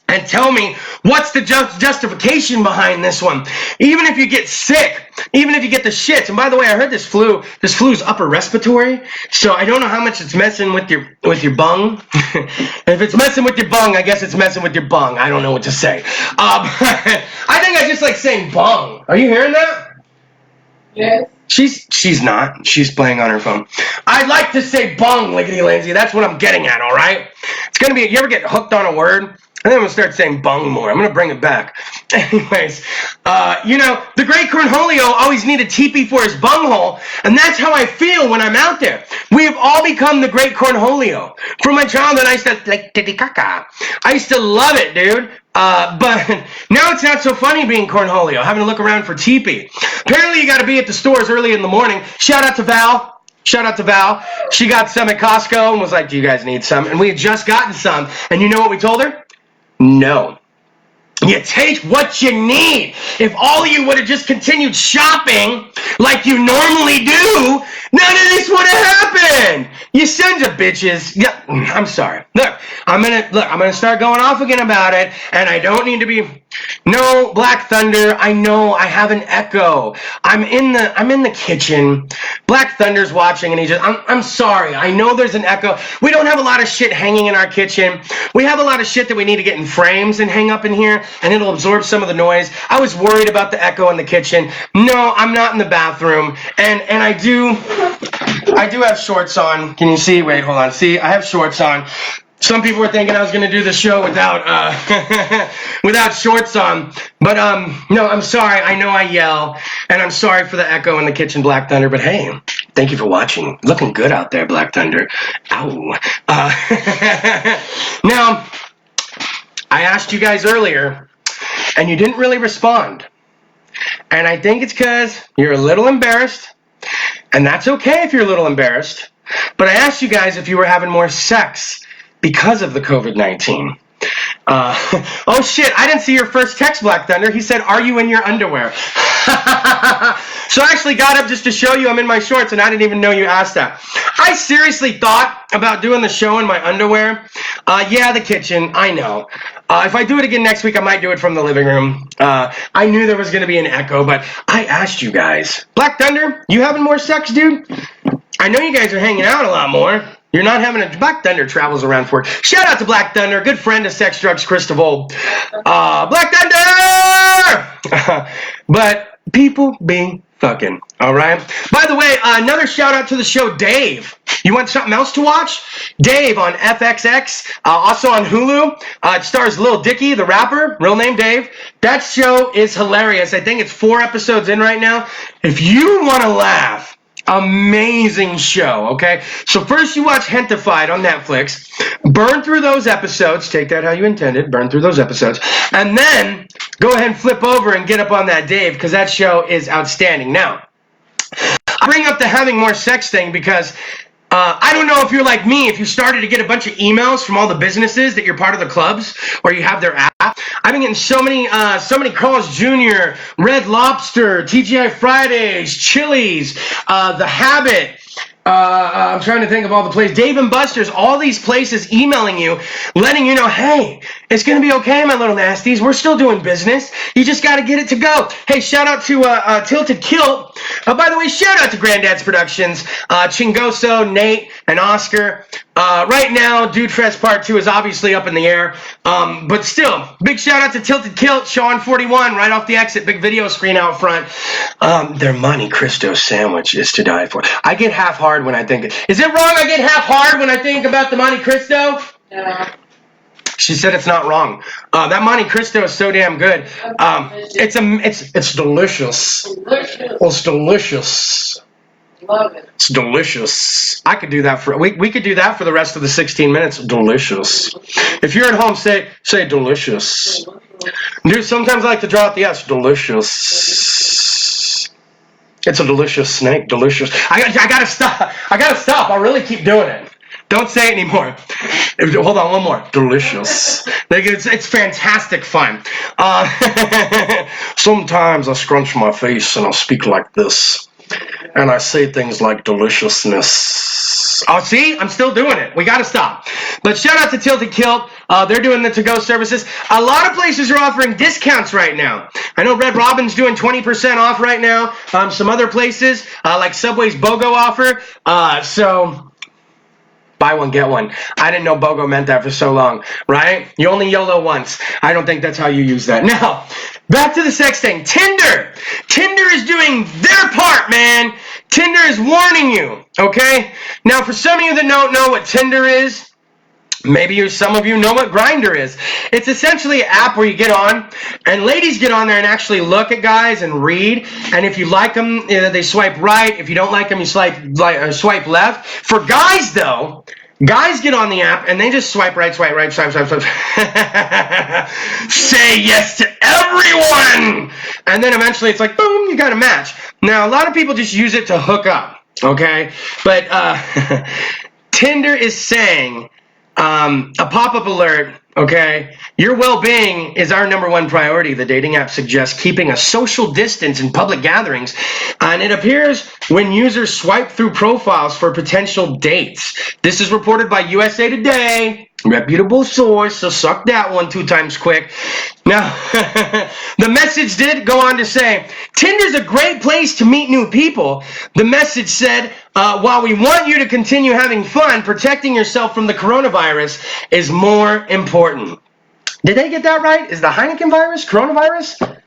and tell me what's the justification behind this one. Even if you get sick, even if you get the shits. And by the way, I heard this flu's upper respiratory, so I don't know how much it's messing with your bung. If it's messing with your bung, I guess it's messing with your bung. I don't know what to say. I think I just like saying bung. Are you hearing that? Yes. She's not. She's playing on her phone. I'd like to say bung, Lickety Lindsay. That's what I'm getting at, all right? It's going to be, you ever get hooked on a word? And then I'm going to start saying bung more. I'm going to bring it back. Anyways, the great Cornholio always needed teepee for his bunghole, and that's how I feel when I'm out there. We have all become the great Cornholio. From my childhood, I used to, like, titicaca. I used to love it, dude. But now it's not so funny being Cornholio, having to look around for teepee. Apparently, you got to be at the stores early in the morning. Shout out to Val. She got some at Costco and was like, do you guys need some? And we had just gotten some. And you know what we told her? No. You take what you need. If all of you would have just continued shopping like you normally do, none of this would have happened. You sons of bitches. Yeah, I'm sorry. Look, I'm gonna start going off again about it, and I don't need to be. No, Black Thunder. I know I have an echo. I'm in the kitchen. Black Thunder's watching, and I'm sorry. I know there's an echo. We don't have a lot of shit hanging in our kitchen. We have a lot of shit that we need to get in frames and hang up in here, and it'll absorb some of the noise. I was worried about the echo in the kitchen. No, I'm not in the bathroom, and I do have shorts on. Can you see? Wait, hold on. See, I have shorts on. Some people were thinking I was going to do the show without without shorts on. But, no, I'm sorry. I know I yell, and I'm sorry for the echo in the kitchen, Black Thunder. But, hey, thank you for watching. Looking good out there, Black Thunder. Ow. Now, I asked you guys earlier, and you didn't really respond. And I think it's because you're a little embarrassed, and that's okay if you're a little embarrassed. But I asked you guys if you were having more sex because of the COVID-19. Oh shit, I didn't see your first text, Black Thunder. He said, are you in your underwear? So I actually got up just to show you I'm in my shorts, and I didn't even know you asked that. I seriously thought about doing the show in my underwear. Yeah, the kitchen, I know. If I do it again next week, I might do it from the living room. I knew there was going to be an echo, but I asked you guys. Black Thunder, you having more sex, dude? I know you guys are hanging out a lot more. You're not having a... Black Thunder travels around for it. Shout out to Black Thunder, good friend of Sex Drugs, Kris DeVold. Black Thunder! But people be fucking, all right? By the way, another shout out to the show Dave. You want something else to watch? Dave on FXX, also on Hulu. It stars Lil Dicky, the rapper, real name Dave. That show is hilarious. I think it's 4 episodes in right now. If you want to laugh, amazing show, okay? So first you watch Hentified on Netflix. Burn through those episodes. Take that how you intended. Burn through those episodes. And then go ahead and flip over and get up on that Dave, because that show is outstanding. Now, I bring up the having more sex thing because I don't know if you're like me, if you started to get a bunch of emails from all the businesses that you're part of the clubs or you have their app. I've been getting so many Carl's Jr., Red Lobster, TGI Fridays, Chili's, The Habit. I'm trying to think of all the places. Dave & Buster's, all these places emailing you, letting you know, hey, it's going to be okay, my little nasties. We're still doing business. You just got to get it to go. Hey, shout out to Tilted Kilt. By the way, shout out to Granddad's Productions, Chingoso, Nate, and Oscar. Right now, Dude Fest Part 2 is obviously up in the air. But still, big shout out to Tilted Kilt, Sean 41, right off the exit, big video screen out front. Their Monte Cristo sandwich is to die for. I get half hard when I think it. Is it wrong I get half hard when I think about the Monte Cristo? No. She said it's not wrong. That Monte Cristo is so damn good. It's delicious. Delicious. Well, it's delicious. Love it. It's delicious. I could do that for we could do that for the rest of the 16 minutes. Delicious. If you're at home, say delicious. Dude, sometimes I like to draw out the S. Delicious. It's a delicious snake. Delicious. I gotta stop. I'll really keep doing it. Don't say it anymore. Hold on, one more. Delicious. It's fantastic fun. Sometimes I scrunch my face and I'll speak like this. And I say things like deliciousness. Oh, see? I'm still doing it. We got to stop. But shout out to Tilted Kilt. They're doing the to-go services. A lot of places are offering discounts right now. I know Red Robin's doing 20% off right now. Some other places, like Subway's BOGO offer. So buy one, get one. I didn't know BOGO meant that for so long, right? You only YOLO once. I don't think that's how you use that. Now, back to the sex thing. Tinder. Tinder is doing their part, man. Tinder is warning you, okay? Now, for some of you that don't know what Tinder is, maybe some of you know what Grindr is. It's essentially an app where you get on, and ladies get on there and actually look at guys and read. And if you like them, they swipe right. If you don't like them, you swipe left. For guys, though, guys get on the app and they just swipe right, swipe right, swipe. Say yes to everyone. And then eventually it's like, boom, you got a match. Now, a lot of people just use it to hook up, okay? But Tinder is saying, a pop-up alert, okay? Your well-being is our number one priority. The dating app suggests keeping a social distance in public gatherings, and it appears when users swipe through profiles for potential dates. This is reported by USA Today, reputable source, so suck that one 2 times quick. Now, the message did go on to say, Tinder's a great place to meet new people. The message said, while we want you to continue having fun, protecting yourself from the coronavirus is more important. Did they get that right? Is the Heineken virus coronavirus?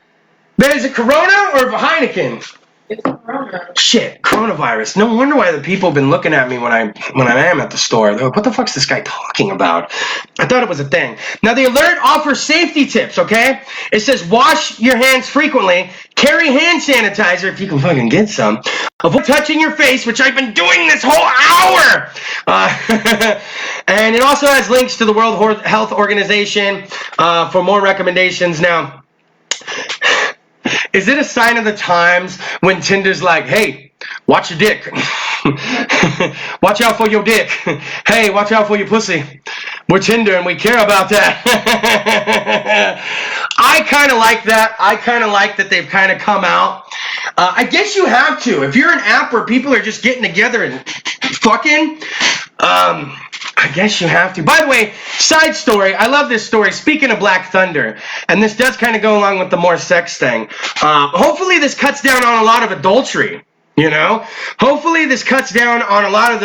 But is it Corona or Heineken? It's Corona. Shit, coronavirus. No wonder why the people have been looking at me when I am at the store. They're like, what the fuck's this guy talking about? I thought it was a thing. Now, the alert offers safety tips, okay? It says wash your hands frequently, carry hand sanitizer if you can fucking get some, avoid touching your face, which I've been doing this whole hour. And it also has links to the World Health Organization for more recommendations. Now, is it a sign of the times when Tinder's like, hey, watch your dick. Watch out for your dick. Hey, watch out for your pussy. We're Tinder and we care about that. I kind of like that. I kind of like that they've kind of come out. I guess you have to. If you're an app where people are just getting together and fucking, I guess you have to. By the way, side story. I love this story. Speaking of Black Thunder, and this does kind of go along with the more sex thing. Hopefully this cuts down on a lot of adultery. You know, hopefully this cuts down on a lot of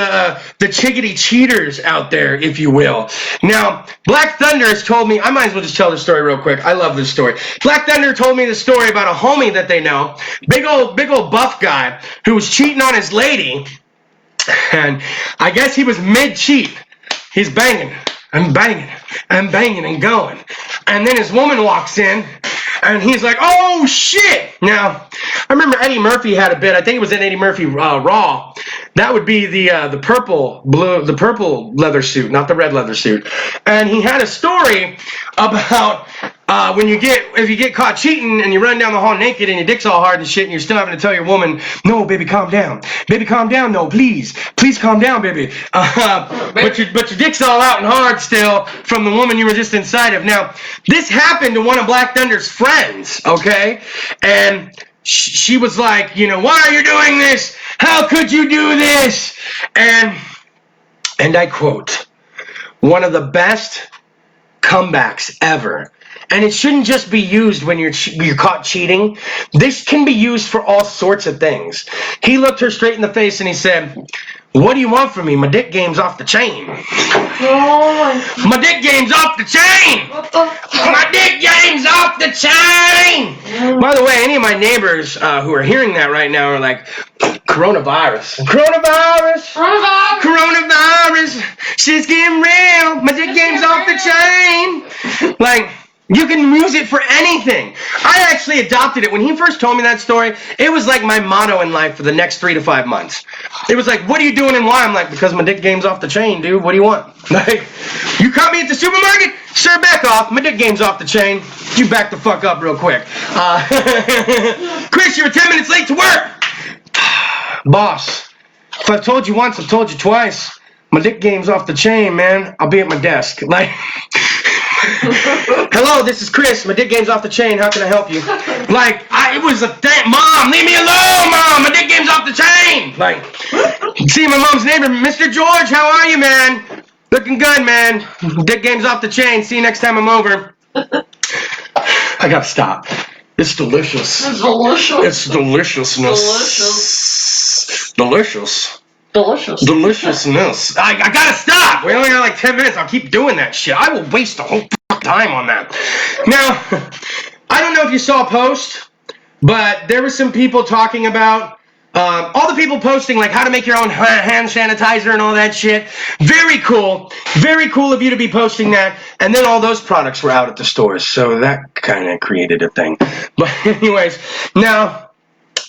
the chickadee cheaters out there, if you will. Now, Black Thunder has told me, I might as well just tell this story real quick. I love this story. Black Thunder told me the story about a homie that they know, big old buff guy, who was cheating on his lady, and I guess he was mid-cheat. He's banging and going. And then his woman walks in, and he's like, oh, shit. Now, I remember Eddie Murphy had a bit. I think it was in Eddie Murphy Raw. That would be the purple leather suit, not the red leather suit. And he had a story about if you get caught cheating and you run down the hall naked and your dick's all hard and shit and you're still having to tell your woman, no, baby, calm down. Baby, calm down. No, please calm down, baby. But your dick's all out and hard still from the woman you were just inside of. Now, this happened to one of Black Thunder's friends, okay? And she was like, why are you doing this? How could you do this? And I quote, one of the best comebacks ever. And it shouldn't just be used when you're caught cheating. This can be used for all sorts of things. He looked her straight in the face and he said, what do you want from me? My dick game's off the chain. Oh. My dick game's off the chain. My dick game's off the chain. By the way, any of my neighbors who are hearing that right now are like, coronavirus. Shit's getting real. My dick game's off the chain. Like, you can use it for anything. I actually adopted it. When he first told me that story, it was like my motto in life for the next 3 to 5 months. It was like, what are you doing and why? I'm like, because my dick game's off the chain, dude. What do you want? Like, you caught me at the supermarket? Sure, back off. My dick game's off the chain. You back the fuck up real quick. Chris, you were 10 minutes late to work. Boss, if I've told you once, I've told you twice. My dick game's off the chain, man. I'll be at my desk. Like... Hello, this is Chris. My dick game's off the chain. How can I help you? Like, it was a thing. Mom, leave me alone, Mom. My dick game's off the chain. Like, see my mom's neighbor, Mr. George, how are you, man? Looking good, man. Dick game's off the chain. See you next time I'm over. I gotta stop. It's delicious. It's delicious. It's deliciousness. Delicious. Deliciousness. I gotta stop. We only got like 10 minutes. I'll keep doing that shit. I will waste the whole time on that. Now, I don't know if you saw a post, but there were some people talking about all the people posting like how to make your own hand sanitizer and all that shit. Very cool. Very cool of you to be posting that. And then all those products were out at the stores. So that kind of created a thing. But anyways, now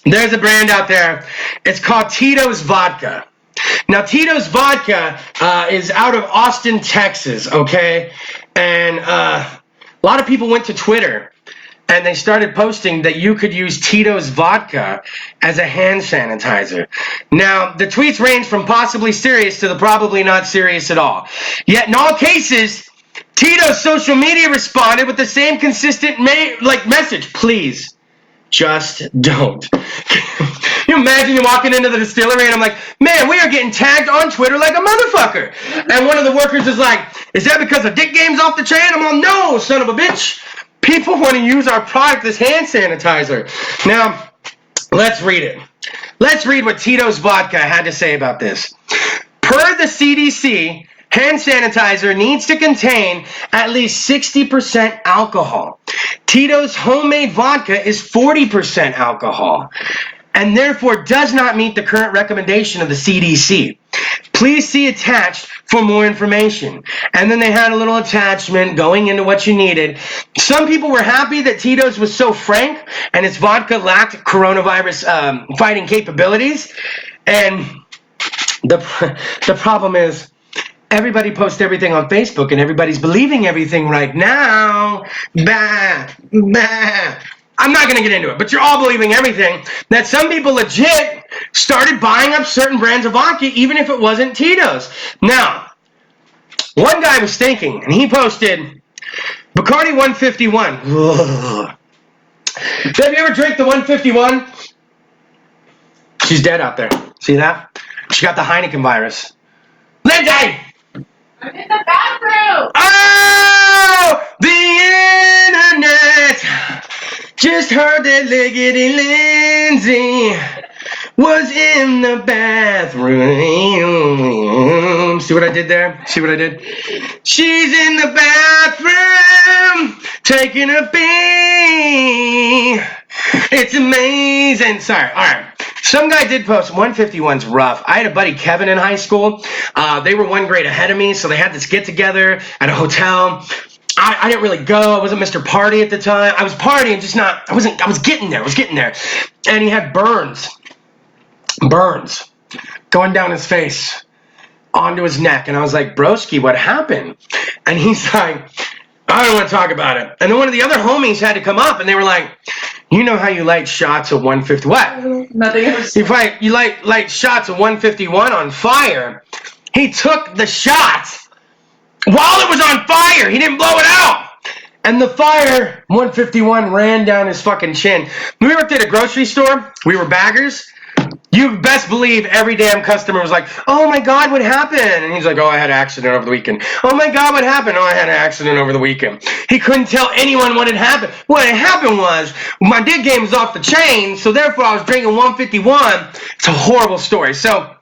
there's a brand out there. It's called Tito's Vodka. Now, Tito's Vodka is out of Austin, Texas, okay? And a lot of people went to Twitter and they started posting that you could use Tito's Vodka as a hand sanitizer. Now, the tweets range from possibly serious to the probably not serious at all. Yet, in all cases, Tito's social media responded with the same consistent message. Please, just don't. You imagine you walking into the distillery and I'm like, man, we are getting tagged on Twitter like a motherfucker. And one of the workers is like, is that because the dick game's off the chain? I'm like, no, son of a bitch. People want to use our product as hand sanitizer. Now, let's read it. Let's read what Tito's Vodka had to say about this. Per the CDC, hand sanitizer needs to contain at least 60% alcohol. Tito's homemade vodka is 40% alcohol and therefore does not meet the current recommendation of the CDC. Please see attached for more information. And then they had a little attachment going into what you needed. Some people were happy that Tito's was so frank and its vodka lacked coronavirus fighting capabilities. And the problem is, everybody posts everything on Facebook and everybody's believing everything right now. Bah, bah. I'm not going to get into it, but you're all believing everything. That some people legit started buying up certain brands of vodka, even if it wasn't Tito's. Now, one guy was thinking, and he posted Bacardi 151. Ugh. Have you ever drank the 151? She's dead out there. See that? She got the Heineken virus. Lindsay! I'm in the bathroom. Oh! The internet just heard that Leggedy Lindsay was in the bathroom. See what I did there? See what I did? She's in the bathroom taking a pee. It's amazing. Sorry. All right. Some guy did post 151's rough. I had a buddy, Kevin, in high school. They were one grade ahead of me, so they had this get together at a hotel. I didn't really go. I wasn't Mr. Party at the time. I was partying, just not. I was getting there. And he had burns going down his face onto his neck. And I was like, broski, what happened? And he's like, I don't want to talk about it. And then one of the other homies had to come up, and they were like, you know how you light shots of 150? What? Nothing else. You light shots of 151 on fire. He took the shot while it was on fire. He didn't blow it out. And the fire, 151, ran down his fucking chin. We worked at a grocery store. We were baggers. You best believe every damn customer was like, oh my God, what happened? And he's like, oh, I had an accident over the weekend. Oh my God, what happened? Oh, I had an accident over the weekend. He couldn't tell anyone what had happened. What had happened was my dick game was off the chain, so therefore I was drinking 151. It's a horrible story. So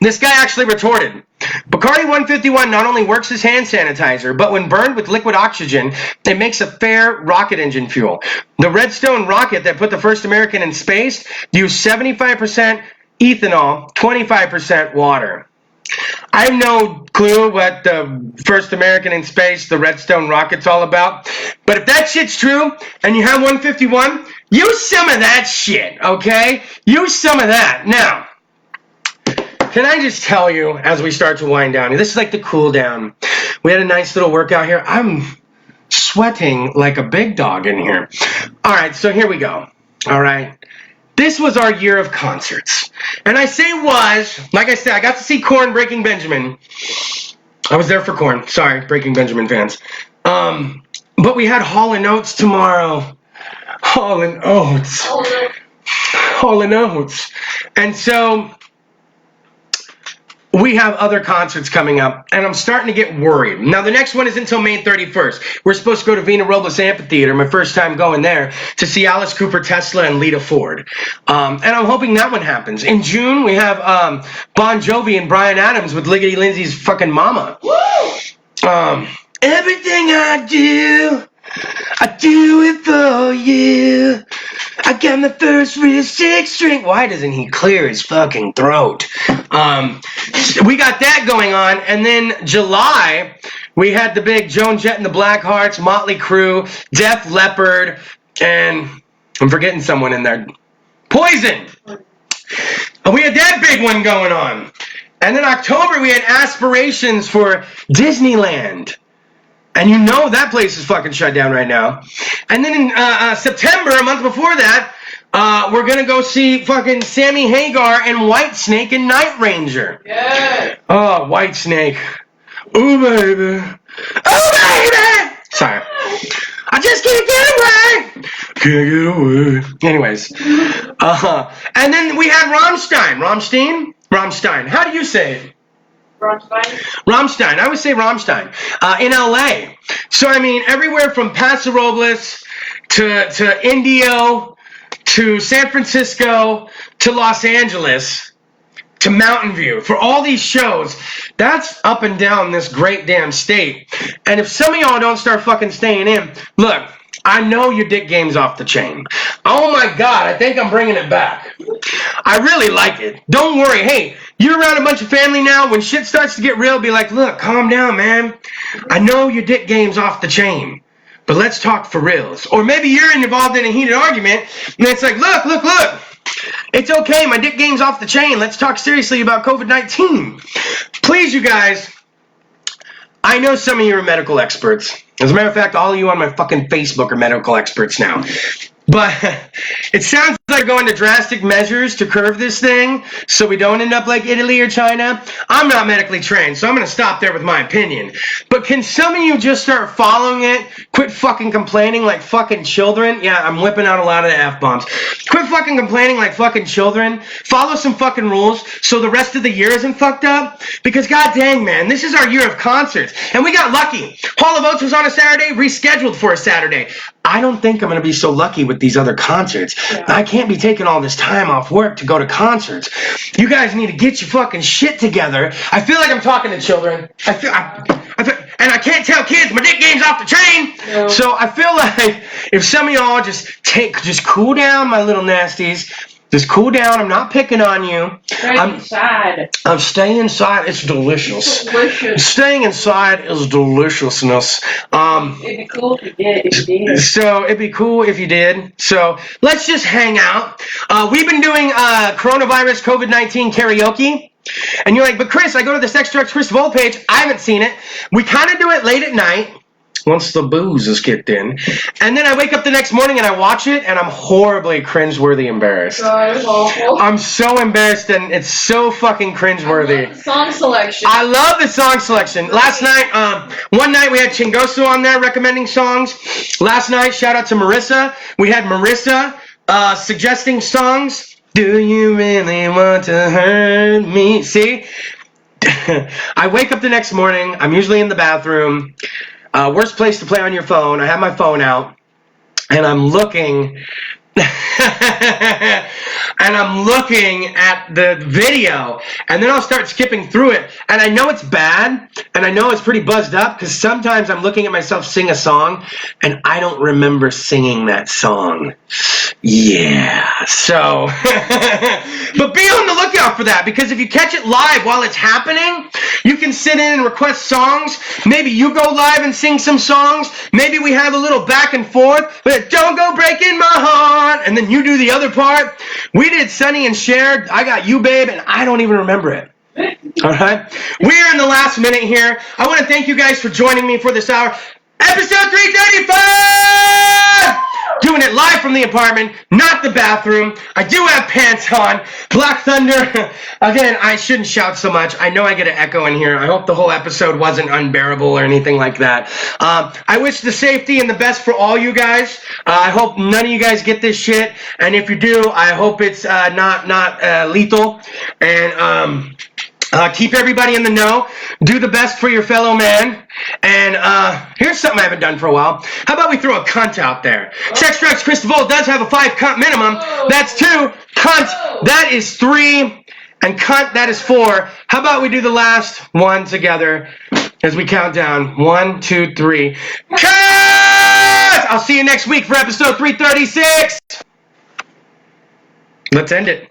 this guy actually retorted. Bacardi 151 not only works as hand sanitizer, but when burned with liquid oxygen, it makes a fair rocket engine fuel. The Redstone rocket that put the first American in space used 75% ethanol, 25% water. I have no clue what the first American in space, the Redstone rocket's all about. But if that shit's true and you have 151, use some of that shit, okay? Use some of that. Now, can I just tell you, as we start to wind down, this is like the cool down. We had a nice little workout here. I'm sweating like a big dog in here. All right, so here we go. All right. This was our year of concerts. And I say was, like I said, I got to see Korn, Breaking Benjamin. I was there for Korn. Sorry, Breaking Benjamin fans. But we had Hall & Oates tomorrow. Hall & Oates. Hall & Oates. And so we have other concerts coming up, and I'm starting to get worried. Now, the next one is until May 31st. We're supposed to go to Vina Robles Amphitheater, my first time going there, to see Alice Cooper, Tesla, and Lita Ford. And I'm hoping that one happens. In June, we have Bon Jovi and Bryan Adams with Liggity Lindsay's fucking mama. Woo! Everything I do it for you. I got my first real 6-string. Why doesn't he clear his fucking throat? We got that going on. And then July, we had the big Joan Jett and the Blackhearts, Motley Crue, Def Leppard, and I'm forgetting someone in there. Poison. We had that big one going on. And then October, we had aspirations for Disneyland. And you know that place is fucking shut down right now. And then in September, a month before that, we're going to go see fucking Sammy Hagar and Whitesnake and Night Ranger. Yeah. Oh, Whitesnake. Ooh, baby. Oh, baby! Sorry. I just can't get away. Can't get away. Anyways. And then we had Rammstein. Rammstein. How do you say it? Rammstein. I would say Rammstein. In LA. So, I mean, everywhere from Paso Robles to Indio to San Francisco to Los Angeles to Mountain View. For all these shows, that's up and down this great damn state. And if some of y'all don't start fucking staying in, look, I know your dick game's off the chain. Oh my God, I think I'm bringing it back. I really like it. Don't worry. Hey, you're around a bunch of family now. When shit starts to get real, be like, look, calm down, man. I know your dick game's off the chain, but let's talk for reals. Or maybe you're involved in a heated argument, and it's like, look. It's okay. My dick game's off the chain. Let's talk seriously about COVID-19. Please, you guys. I know some of you are medical experts. As a matter of fact, all of you on my fucking Facebook are medical experts now. But it sounds like going to drastic measures to curb this thing so we don't end up like Italy or China. I'm not medically trained, so I'm going to stop there with my opinion. But can some of you just start following it? Quit fucking complaining like fucking children. Yeah, I'm whipping out a lot of the F-bombs. Quit fucking complaining like fucking children. Follow some fucking rules so the rest of the year isn't fucked up. Because god dang, man, this is our year of concerts. And we got lucky. Hall of Oates was on a Saturday, rescheduled for a Saturday. I don't think I'm going to be so lucky with these other concerts. Yeah. I can't be taking all this time off work to go to concerts. You guys need to get your fucking shit together. I feel like I'm talking to children. I feel, and I can't tell kids my dick game's off the chain. No. So I feel like if some of y'all just cool down, my little nasties. Just cool down. I'm not picking on you. Stay inside. I'm staying inside. It's delicious. It's delicious. Staying inside is deliciousness. It'd be cool if you did. So it'd be cool if you did. So let's just hang out. We've been doing coronavirus COVID-19 karaoke. And you're like, but Kris, I go to the Sex Drugs Kris DeVold page. I haven't seen it. We kind of do it late at night. Once the booze is kicked in. And then I wake up the next morning and I watch it and I'm horribly cringeworthy embarrassed. God, it's awful. I'm so embarrassed and it's so fucking cringeworthy. I love the song selection. I love the song selection. Last night, one night we had Chingosu on there recommending songs. Last night, shout out to Marissa. We had Marissa suggesting songs. Do you really want to hurt me? See? I wake up the next morning. I'm usually in the bathroom. Worst place to play on your phone. I have my phone out, and I'm looking, at the video, and then I'll start skipping through it, and I know it's bad, and I know it's pretty buzzed up, because sometimes I'm looking at myself sing a song, and I don't remember singing that song. Yeah, so, but be on the lookout for that, because if you catch it live while it's happening, you can sit in and request songs. Maybe you go live and sing some songs. Maybe we have a little back and forth, but don't go breaking my heart, and then you do the other part. We did Sonny and Cher, I Got You, Babe, and I don't even remember it. All right, we're in the last minute here. I want to thank you guys for joining me for this hour. Episode 335! Doing it live from the apartment, not the bathroom. I do have pants on. Black Thunder. Again, I shouldn't shout so much. I know I get an echo in here. I hope the whole episode wasn't unbearable or anything like that. I wish the safety and the best for all you guys. I hope none of you guys get this shit. And if you do, I hope it's not lethal. And keep everybody in the know. Do the best for your fellow man. And here's something I haven't done for a while. How about we throw a cunt out there? Sex, drugs, Kris DeVold does have a 5 cunt minimum. That's 2. Cunt, that is 3. And cunt, that is 4. How about we do the last one together as we count down? 1, 2, 3. Cut! I'll see you next week for episode 336. Let's end it.